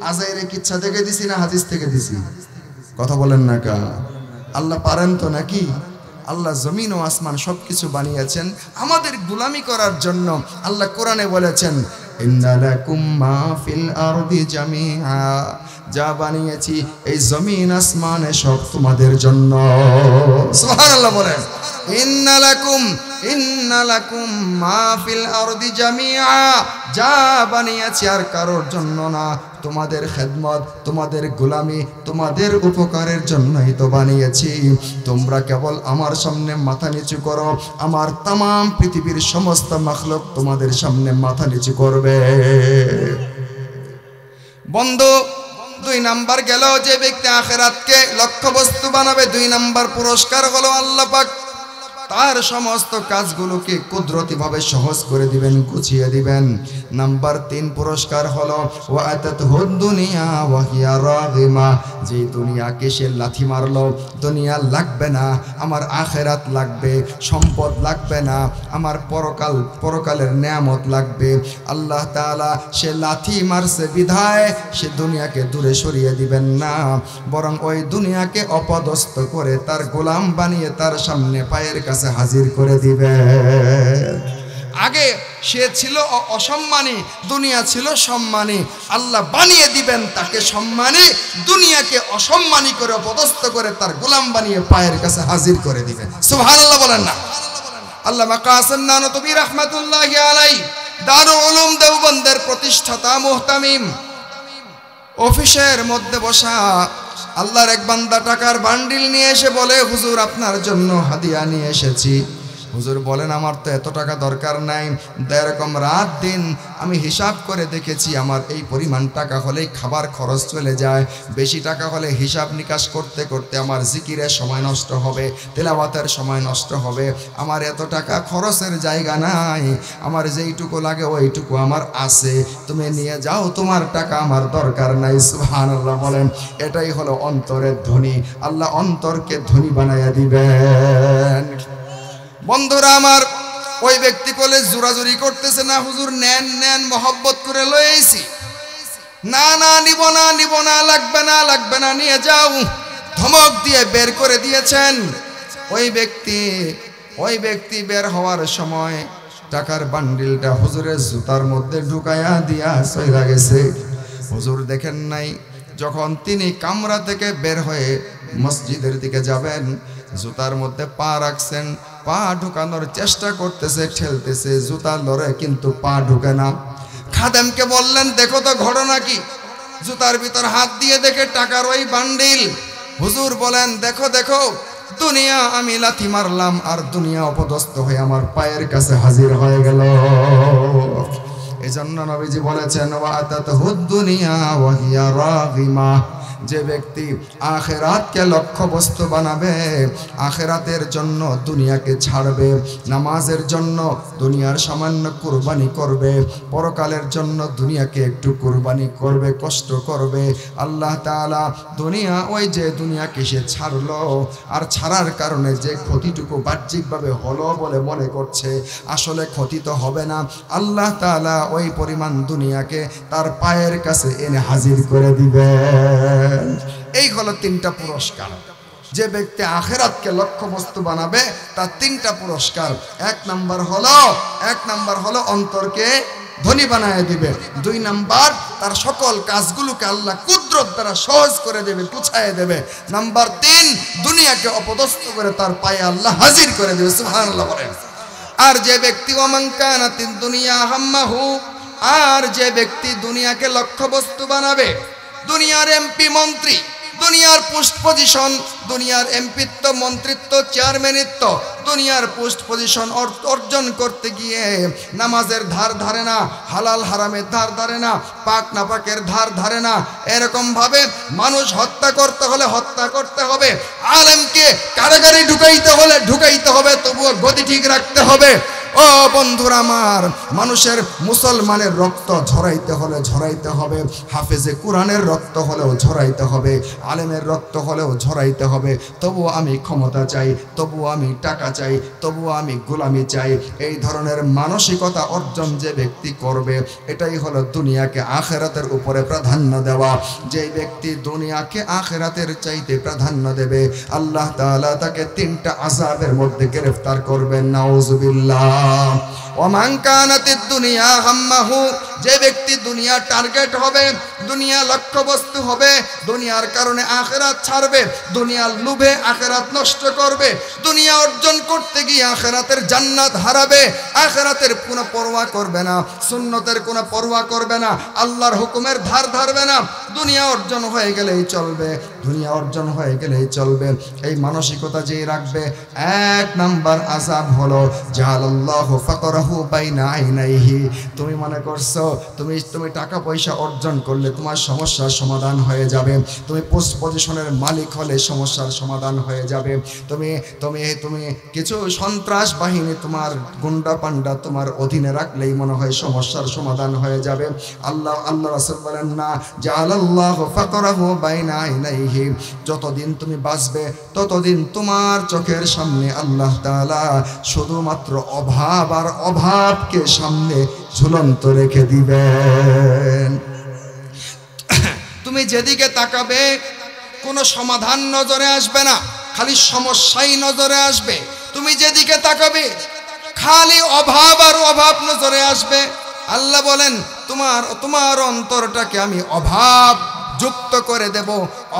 আজাইরে কিচ্ছা থেকে দিছি না হাদিস থেকে দিছি? কথা বলেন না কা? আল্লাহ পারেন তো নাকি? আল্লাহ জমিন ও আসমান সবকিছু বানিয়েছেন আমাদের গোলামি করার জন্য। আল্লাহ কোরআনে বলেছেন, ইন্না লাকুম মা ফিল আরদি জামিআ, যা বানিয়েছি এই জমিন আসমানে সব তোমাদের জন্য। সুবহানাল্লাহ বলেন, ইন্না লাকুম মা ফিল আরদি জামিআ, যা বানিয়েছি আর কারোর জন্য না, তোমাদের খেদমত, তোমাদের গোলামি, তোমাদের উপকারের জন্যই তো বানিয়েছি। তোমরা কেবল আমার সামনে মাথা নিচু করো, আমার তাম পৃথিবীর সমস্ত মাখলুক তোমাদের সামনে মাথা নিচু করবে। বন্ধু, 2 নাম্বার গেল, যে ব্যক্তি আখিরাতকে লক্ষ্যবস্তু বানাবে 2 নাম্বার পুরস্কার হলো আল্লাহ পাক তার সমস্ত কাজগুলোকে কুদরতিভাবে সহজ করে দিবেন, গুছিয়ে দিবেন। নাম্বার 3 পুরস্কার হলো ওয়া আতাতহুদ দুনিয়া ওয়া হিয়া রাগিমা, যে দুনিয়াকে সে লাথি মারলো, দুনিয়া লাগবে না, আমার আখিরাত লাগবে, সম্পদ লাগবে না, আমার পরকালের নিয়ামত লাগবে। আল্লাহ তাআলা সে লাথি মারছে বিধায় সে দুনিয়াকে দূরে সরিয়ে দিবেন না, বরং ওই দুনিয়াকে অপদস্থ করে তার গোলাম বানিয়ে তার সামনে পায়ের কাছে হাজির করে দিবে। আগে সে ছিল অসম্মানী, দুনিয়া ছিল সম্মানী, আল্লাহ বানিয়ে দিবেন তাকে সম্মানী, দুনিয়াকে অসম্মানী করে অপদস্থ করে তার গোলাম বানিয়ে পায়ের কাছে হাজির করে দিবেন। সুবহানাল্লাহ বলেন না? আল্লামা কাসেম নানতবী রাহমাতুল্লাহি আলাইহি দারুল উলুম দেওবন্দের প্রতিষ্ঠাতা মুহতামিম, অফিসের মধ্যে বসা আল্লাহর এক বান্দা টাকার বান্ডিল নিয়ে এসে বলে, হুজুর আপনার জন্য হাদিয়া নিয়ে এসেছি। হুজুর বলেন, আমার তো এত টাকা দরকার নাই, এরকম রাত দিন আমি হিসাব করে দেখেছি আমার এই পরিমাণ টাকা হলেই খাবার খরচ চলে যায়, বেশি টাকা হলে হিসাব নিকাশ করতে করতে আমার জিকিরের সময় নষ্ট হবে, তেলাওয়াতের সময় নষ্ট হবে, আমার এত টাকা খরচের জায়গা নাই, আমার যেইটুকু লাগে ওইটুকু আমার আছে, তুমি নিয়ে যাও, তোমার টাকা আমার দরকার নাই। সুবহানাল্লাহ বলেন। এটাই হলো অন্তরের ধ্বনি। আল্লাহ অন্তরকে ধ্বনি বানাইয়া দিবেন। বন্ধুরা আমার, ওই ব্যক্তি কোলে জোরাজুরি করতেছে না, হুজুর নেন নেন, মহব্বত করে লয়েছি, না না নিব না, নিব না, লাগবে না, লাগবে না, নিয়ে যাও, ধমক দিয়ে বের করে দিয়েছেন। ওই ব্যক্তি বের হওয়ার সময় টাকার বান্ডিলটা হুজুরের জুতার মধ্যে ঢুকাইয়া দিয়া চইলা গেছে। হুজুর দেখেন নাই, যখন তিনি কামরা থেকে বের হয়ে মসজিদের দিকে যাবেন, জুতার মধ্যে পা রাখছেন, পা ঢুকানোর চেষ্টা করতেছে, ঠেলতেছে, জুতা লড়ে কিন্তু পা ঢুকে না। খাদেমকে বললেন, দেখো তো ঘটনা কি? জুতার ভিতর হাত দিয়ে দেখে টাকার ওই বান্ডিল। হুজুর বলেন, দেখো দেখো, দুনিয়া আমি লাথি মারলাম আর দুনিয়া অপদস্থ হয়ে আমার পায়ের কাছে হাজির হয়ে গেল। এই জন্য নবীজি বলেছেন, ওয়াতাতহুদ দুনিয়া ওয়া হিয়া রাগিমা, যে ব্যক্তি আখিরাতকে লক্ষ্য বস্তু বানাবে, আখিরাতের জন্য দুনিয়াকে ছাড়বে, নামাজের জন্য দুনিয়ার সামান্য কুরবানি করবে, পরকালের জন্য দুনিয়াকে একটু কুরবানি করবে, কষ্ট করবে, আল্লাহ তাআলা দুনিয়া, ওই যে দুনিয়াকে সে ছাড়লো, আর ছাড়ার কারণে যে ক্ষতিটুকু বাহ্যিকভাবে হলো বলে মনে করছে, আসলে ক্ষতি তো হবে না। আল্লাহ তাআলা ওই পরিমাণ দুনিয়াকে তার পায়ের কাছে এনে হাজির করে দিবে। এই হলো তিনটা পুরস্কার। যে ব্যক্তি আখিরাতকে লক্ষ্যবস্তু বানাবে তার তিনটা পুরস্কার। এক নাম্বার হলো অন্তরকে ধনী বানায় দিবে। 2 নাম্বার, তার সকল কাজগুলোকে আল্লাহ কুদরত দ্বারা সহজ করে দেবে, গুছায় দেবে। নাম্বার 3, দুনিয়াকে অপদস্থ করে তার পায়ে আল্লাহ হাজির করে দেবে। সুবহানাল্লাহ বলেন। আর যে ব্যক্তি ওমান কানাতিদ দুনিয়া হাম্মাহু, আর যে ব্যক্তি দুনিয়াকে লক্ষ্যবস্তু বানাবে, দুনিয়ার এমপি মন্ত্রী, দুনিয়ার পোস্ট পজিশন, দুনিয়ার এমপিত্ব, মন্ত্রিত্ব, চেয়ারম্যানিত্ব, দুনিয়ার পোস্ট পজিশন অর্জন করতে গিয়ে নামাজের ধার ধারে না, হালাল হারামের ধার ধারে না, পাক নাপাকের ধার ধারে না, এরকম ভাবে মানুষ হত্যা করতে হলে হত্যা করতে হবে, আলেমকে কারাগারে ঢুকাইতে হবে, তবুও গতি ঠিক রাখতে হবে। ও বন্ধুরা আমার, মানুষের মুসলমানের রক্ত ঝরাইতে হলে ঝরাইতে হবে, হাফেজে কোরআনের রক্ত হলেও ঝরাইতে হবে, আলেমের রক্ত হলেও ঝরাইতে হবে। তবুও আমি ক্ষমতা চাই, তবুও আমি টাকা চাই, তবুও আমি গোলামি চাই, এই ধরনের মানসিকতা অর্জন যে ব্যক্তি করবে, এটাই হলো দুনিয়াকে আখিরাতের উপরে প্রাধান্য দেওয়া। যে ব্যক্তি দুনিয়াকে আখিরাতের চাইতে প্রাধান্য দেবে, আল্লাহ তাআলা তাকে 3টা আযাবের মধ্যে গ্রেফতার করবেন। নাউযুবিল্লাহ। ওমান কানাতিদ দুনিয়া হাম্মাহু, যে ব্যক্তি দুনিয়া টার্গেট হবে, দুনিয়া লক্ষ্যবস্তু হবে, দুনিয়ার কারণে আখিরাত ছাড়বে, দুনিয়ার লোভে আখিরাত নষ্ট করবে, দুনিয়া অর্জন করতে গিয়ে আখিরাতের জান্নাত হারাবে, আখিরাতের কোনো পরোয়া করবে না, সুন্নতের কোনো পরোয়া করবে না, আল্লাহর হুকুমের ধার ধারবে না, দুনিয়া অর্জন হয়ে গেলেই চলবে, দুনিয়া অর্জন হয়ে গেলেই চলবে। এই মানসিকতা যেই রাখবে, 1 নাম্বার আযাব হলো জাআলাল্লাহু ফাকরাহু বাইনা আইনাইহি। তুমি মনে করছো তুমি টাকা পয়সা অর্জন করলে তোমার সমস্যার সমাধান হয়ে যাবে, তুমি পোস্ট পজিশনের মালিক হলে সমস্যার সমাধান হয়ে যাবে, তুমি তুমি তুমি কিছু সন্ত্রাস বাহিনী, তোমার গুন্ডা পান্ডা তোমার অধীনে রাখলেই মনে হয় সমস্যার সমাধান হয়ে যাবে। আল্লাহ রাসূল বলেন না, জাআলাল্লাহু ফাকরাহু বাইনা আইনাইহি, যতদিন তুমি বাঁচবে ততদিন তোমার চোখের সামনে আল্লাহ তাআলা শুধুমাত্র অভাব আর অভাবকে সামনে ঝুলন্ত রেখে দিবেন। তুমি যেদিকে তাকাবে কোনো সমাধান নজরে আসবে না, খালি সমস্যাই নজরে আসবে। তুমি যেদিকে তাকাবে খালি অভাব আর অভাব নজরে আসবে। আল্লাহ বলেন, তোমার অন্তরটাকে আমি অভাব যুক্ত করে দেব,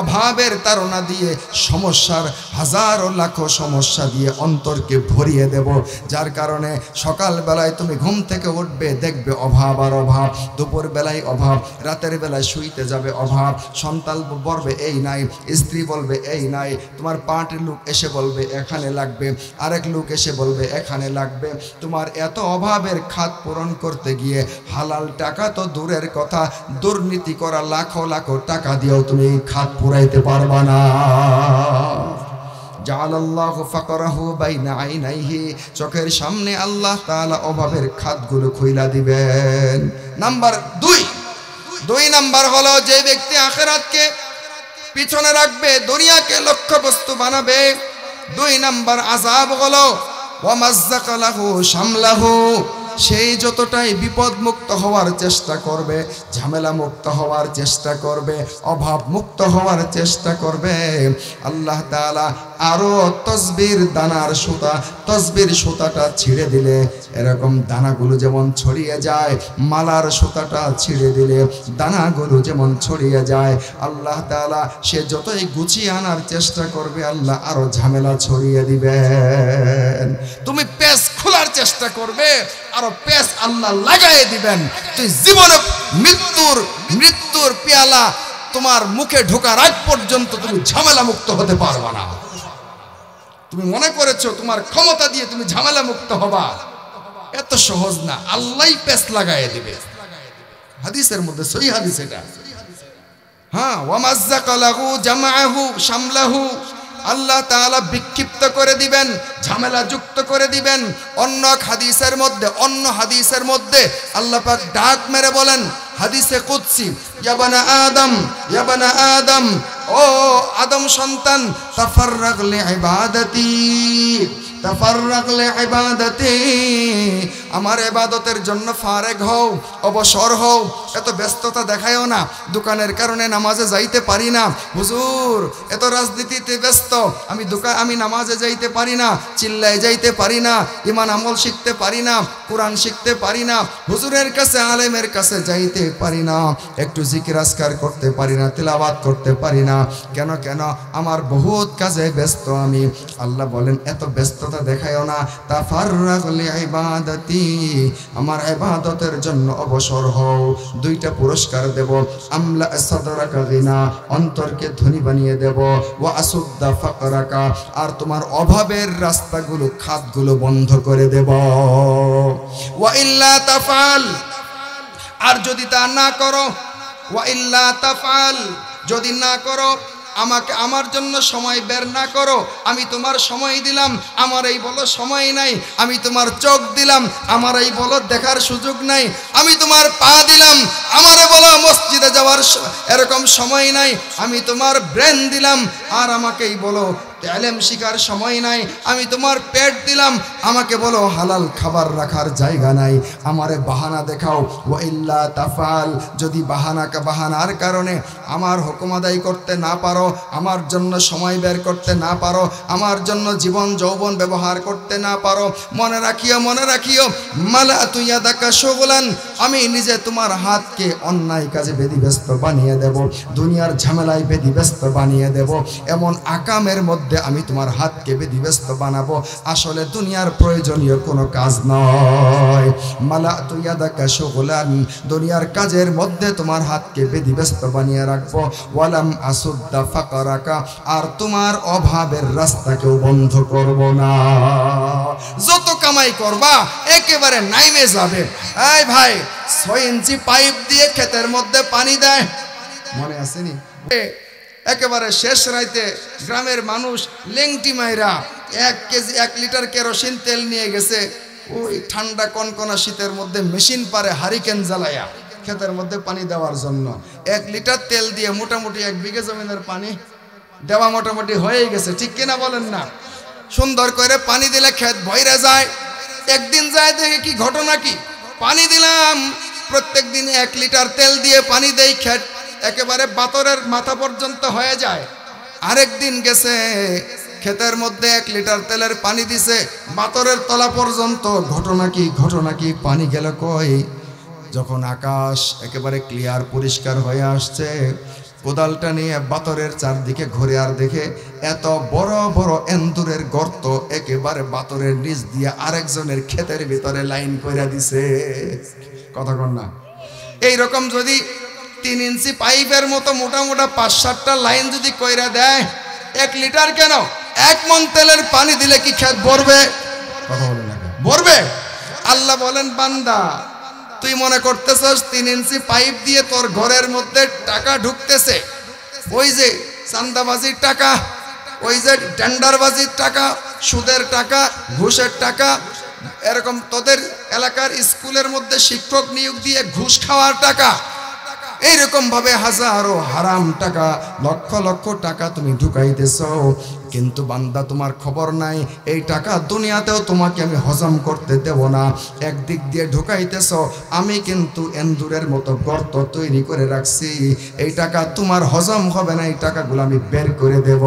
অভাবের তাড়না দিয়ে, সমস্যার হাজারো লাখো সমস্যা দিয়ে অন্তরকে ভরিয়ে দেব, যার কারণে সকালবেলায় তুমি ঘুম থেকে উঠবে, দেখবে অভাব আর অভাব, দুপুর বেলায় অভাব, রাতের বেলায় শুইতে যাবে অভাব, সন্তান বলবে এই নাই, স্ত্রী বলবে এই নাই, তোমার পার্টির লোক এসে বলবে এখানে লাগবে, আরেক লোক এসে বলবে এখানে লাগবে। তোমার এত অভাবের খাত পূরণ করতে গিয়ে হালাল টাকা তো দূরের কথা, দুর্নীতি করা লাখো লাখো টাকা দিয়েও তুমি খাত পুরাইতে পারবা না। জাআলাল্লাহু ফাকরাহু বাইনা আইনাইহি, চোখের সামনে আল্লাহ তাআলা অভাবের খাতগুলো খুইলা দিবেন। নাম্বার 2 নাম্বার হলো যে ব্যক্তি আখিরাতকে পিছনে রাখবে, দুনিয়াকে লক্ষ্যবস্তু বানাবে, 2 নাম্বার আযাব হলো ওয়ামাজ্জাকালাহু শামলাহু, সেই যতটাই বিপদ মুক্ত হওয়ার চেষ্টা করবে, ঝামেলা মুক্ত হওয়ার চেষ্টা করবে, অভাব মুক্ত হওয়ার চেষ্টা করবে, আল্লাহ তাআলা আরো তসবির দানার সুতা, তসবির সুতাটা ছিঁড়ে দিলে এরকম দানাগুলো যেমন ছড়িয়ে যায়, মালার সুতাটা ছিঁড়ে দিলে দানাগুলো যেমন ছড়িয়ে যায়, আল্লাহ তাআলা সে যতই গুছিয়ে আনার চেষ্টা করবে আল্লাহ আরো ঝামেলা ছড়িয়ে দিবেন। তুমি পেস খোলার চেষ্টা করবে, আরো পেস আল্লাহ লাগাই দিবেন। তুই জীবনে মৃত্যুর পেয়ালা তোমার মুখে ঢোকার আগ পর্যন্ত তুমি ঝামেলা মুক্ত হতে পারবে না। তুমি মনে করেছো তোমার ক্ষমতা দিয়ে তুমি ঝামেলা মুক্ত হবা, এত সহজ না। আল্লাহই পেস লাগাই দিবে। হাদিসের মধ্যে সহিহ হাদিস এটা। হ্যাঁ, ওয়ামাজ্জাকালাহু জামাআহু শামলাহু, আল্লাহ তাআলা বিক্ষিপ্ত করে দিবেন, ঝামেলা যুক্ত করে দিবেন। অন্য হাদিসের মধ্যে আল্লাহ পাক ডাক মেরে বলেন, হাদিসে কুদসি, ইয়া বানা আদম, ও আদম সন্তান, তাফাররাগ লিইবাদাতি, আমার ইবাদতের জন্য ফারেগ হও, অবসর হও। এত ব্যস্ততা দেখায়ও না, দোকানের কারণে নামাজে যাইতে পারি না, হুজুর এত রাজনীতিতে ব্যস্ত, আমি নামাজে যাইতে পারি না, চিল্লায় যাইতে পারি না, ঈমান আমল শিখতে পারি না, কোরআন শিখতে পারি না, হুজুরের কাছে আলেমের কাছে যাইতে পারি না, একটু জিকির আজকার করতে পারি না, তিলাওয়াত করতে পারি না। কেন? আমার বহুত কাজে ব্যস্ত আমি। আল্লাহ বলেন এত ব্যস্ততা দেখায়ও না, তাফাররাগ লিইবাদাতি, আমার ইবাদতের জন্য অবসর হও। দুইটা পুরস্কার দেব, আমলা সাদরাকা গিনা, অন্তরকে ধনী বানিয়ে দেব, ওয়া আসুদ্দা ফাকরাকা, আর তোমার অভাবের রাস্তাগুলো, খাতগুলো বন্ধ করে দেব। ওয়া ইল্লা তাফআল, আর যদি তা না করো, ওয়া ইল্লা তাফআল, যদি না করো, আমার জন্য সময় বের না করো, আমি তোমার সময় দিলাম, আমার এই বলো সময় নাই, আমি তোমার চোখ দিলাম, আমার এই বলো দেখার সুযোগ নাই, আমি তোমার পা দিলাম, আমারে বলো মসজিদে যাওয়ার এরকম সময় নাই, আমি তোমার ব্রেন দিলাম, আর আমাকেই বলো ইলম শিখার সময় নাই, আমি তোমার পেট দিলাম, আমাকে বলো হালাল খাবার রাখার জায়গা নাই, আমারে বাহানা দেখাও। ওয়া ইল্লা তাফআল, যদি বাহানার কারণে আমার হুকুম আদায় করতে না পারো, আমার জন্য সময় বের করতে না পারো, আমার জন্য জীবন যৌবন ব্যবহার করতে না পারো, মনে রাখিও মালাতু ইয়াদাকা শুগলান, আমি নিজে তোমার হাতকে অন্যায় কাজে বেদিব্যস্ত বানিয়ে দেব, দুনিয়ার ঝামেলায় বেদিব্যস্ত বানিয়ে দেব, এমন আকামের মধ্যে আমি তোমার হাতকে বেদিব্যস্ত বানাবো, আসলে দুনিয়ার প্রয়োজনীয় কোনো কাজ নয়। মালাতু ইয়াদাকা শুগলান, দুনিয়ার কাজের মধ্যে তোমার হাতকে বেদিব্যস্ত বানিয়ে রাখবো। ওয়ালাম আসুদ্দা ফাকরাকা, আর তোমার অভাবের রাস্তাকেও বন্ধ করব না। যত কামাই করবা একেবারে নাইমে যাবে। এই ভাই, 6 ইঞ্চি পাইপ দিয়ে ক্ষেতের মধ্যে পানি দেয়, মনে আসেনি? একেবারে শেষ রাইতে গ্রামের মানুষ লেংটি মাইরা 1 লিটার কেরোসিন তেল নিয়ে গেছে, ওই ঠান্ডা কনকনা শীতের মধ্যে মেশিন পারে হারিকেন জ্বালায়া ক্ষেতের মধ্যে পানি দেওয়ার জন্য। 1 লিটার তেল দিয়ে মোটামুটি 1 বিঘা জমিনের পানি দেওয়া মোটামুটি হয়ে গেছে, ঠিক কিনা বলেন না? সুন্দর করে পানি দিলে ক্ষেত ভইরা যায়। একদিন যায় দেখে কি ঘটনা, কি পানি দিলাম, প্রত্যেক দিন 1 লিটার তেল দিয়ে পানি দেই, ক্ষেত একেবারে বাতরের মাথা পর্যন্ত হয়ে যায়। আরেকদিন গেছে ক্ষেতের মধ্যে 1 লিটার তেলের পানি দিছে, বাতরের তলা পর্যন্ত। ঘটনা কি পানি গেল কই? যখন আকাশ একেবারে ক্লিয়ার পরিষ্কার হয়ে আসছে, কোদালটা নিয়ে বাতরের চারদিকে ঘুরে আর দেখে এত বড় বড় এন্দুরের গর্ত একেবারে বাতরের নিচ দিয়ে আরেকজনের ক্ষেতের ভিতরে লাইন কইরা দিছে। কথা কন না? এইরকম যদি 3 ইঞ্চি পাইপের মতো মোটা 5-7টা লাইন যদি কইরা দেয়, 1 লিটার কেন 1 মণ তেলের পানি দিলে কি ক্ষেত ভরবে? কথা বলে না, ভরবে? আল্লাহ বলেন, বান্দা তুই মনে করতেছস 3 ইঞ্চি পাইপ দিয়ে তোর ঘরের মধ্যে টাকা ঢুকতেছে, ওই যে চান্দাবাজির টাকা, ওই যে টেন্ডারবাজির টাকা, সুদের টাকা, ঘুষের টাকা, এরকম তোদের এলাকার স্কুলের মধ্যে শিক্ষক নিয়োগ দিয়ে ঘুষ খাওয়ার টাকা, এইরকম ভাবে হাজারো হারাম টাকা, লক্ষ লক্ষ টাকা তুমি ঢুকাইতেছ। কিন্তু বান্দা তোমার খবর নাই, এই টাকা দুনিয়াতেও তোমাকে আমি হজম করতে দেব না। একদিক দিয়ে ঢুকাইতেছ, আমি কিন্তু এন্দুরের মতো গর্ত তৈরি করে রাখছি, এই টাকা তোমার হজম হবে না, এই টাকাগুলো আমি বের করে দেব,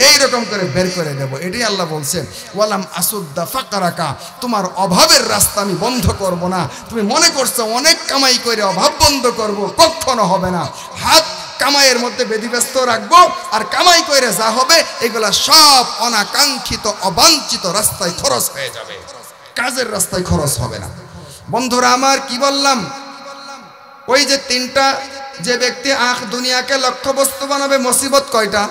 এইরকম করে বের করে দেব। এটাই আল্লাহ বলছেন, ওয়ালাম আসুদ্দা ফাকারাকা, তোমার অভাবের রাস্তা আমি বন্ধ করব না। তুমি মনে করছো অনেক কামাই করে অভাব বন্ধ করব, কখনো হবে না। হাত কামাইয়ের মধ্যে বেদিব্যস্ত রাখবো, আর কামাই করে যা হবে এগুলা সব অনাকাঙ্ক্ষিত অবাঞ্ছিত রাস্তায় খরচ হয়ে যাবে, কাজের রাস্তায় খরচ হবে না। বন্ধুরা আমার, কি বললাম? ওই যে তিনটা, যে ব্যক্তি দুনিয়াকে লক্ষ্যবস্তু বানাবে, মুসিবত কয়টা?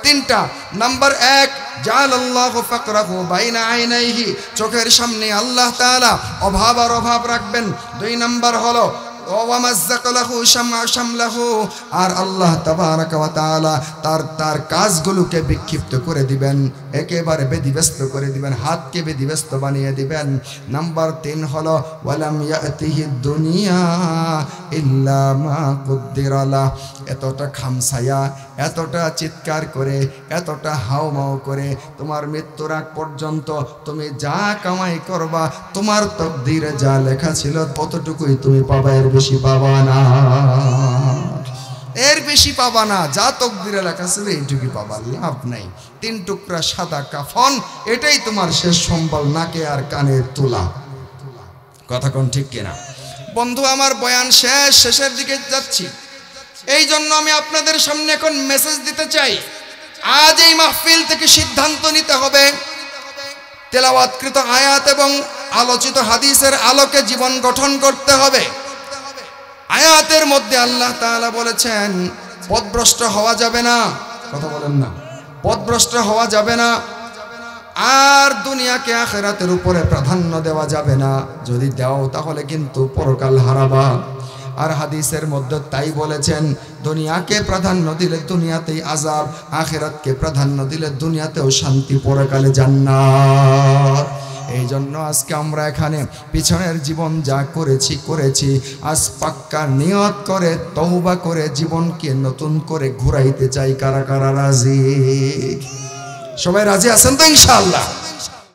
তিনটা। নাম্বার 1, জাআলাল্লাহু ফাকরাহু বাইনা আইনাইহি, চোখের সামনে আল্লাহ তাআলা অভাব আর অভাব রাখবেন। 2 নাম্বার হলো আর আল্লাহ তাবারাকা ওয়া তাআলা তার কাজগুলোকে বিক্ষিপ্ত করে দিবেন, একেবারে বেদিব্যস্ত করে দিবেন, হাতকে বেদিব্যস্ত বানিয়ে দিবেন। নাম্বার 3 হলো ওয়ালাম ইয়াতিহি দুনিয়া ইল্লা মা কুদ্দিরা লা, এতটা খামসায়া, এতটা চিৎকার করে, এতটা হাওমাও করে তোমার মৃত্যুর আগ পর্যন্ত তুমি যা কামাই করবা, তোমার তকদিরে যা লেখা ছিল ততটুকুই তুমি পাবা, এর বেশি পাবা না, এর বেশি পাবা না। যা তকদিরে লেখা ছিল এইটুকুই পাবা, লাভ নাই। 3 টুকরা সাদা কাফন, এটাই তোমার শেষ সম্বল, নাকে আর কানের তুলা। কথা কোন ঠিক কিনা? বন্ধু আমার, বয়ান শেষের দিকে যাচ্ছি, এই জন্য আমি আপনাদের সামনে এখন মেসেজ দিতে চাই। আজ এই মাহফিল থেকে সিদ্ধান্ত নিতে হবে, তেলাওয়াতকৃত আয়াত এবং আলোচিত হাদিসের আলোকে জীবন গঠন করতে হবে। আয়াতের মধ্যে আল্লাহ তাআলা বলেছেন পথভ্রষ্ট হওয়া যাবে না, কথা বলেন না, পথভ্রষ্ট হওয়া যাবে না, আর দুনিয়াকে আখিরাতের উপরে প্রাধান্য দেওয়া যাবে না। যদি দাও তাহলে কিন্তু পরকাল হারাবা। আর হাদিসের মধ্যে তাই বলেছেন, দুনিয়াকে প্রাধান্য দিলে দুনিয়াতেই আযাব, আখিরাতকে প্রাধান্য দিলে দুনিয়াতেও শান্তি, পরকালে জান্নাত। এই জন্য আজকে আমরা এখানে পিছনের জীবন যা করেছি, আজ পাক্কা নিয়ত করে তওবা করে জীবনকে নতুন করে ঘুরাইতে চাই। কারা কারা রাজি? সবাই রাজি আছেন তো ইনশাআল্লাহ?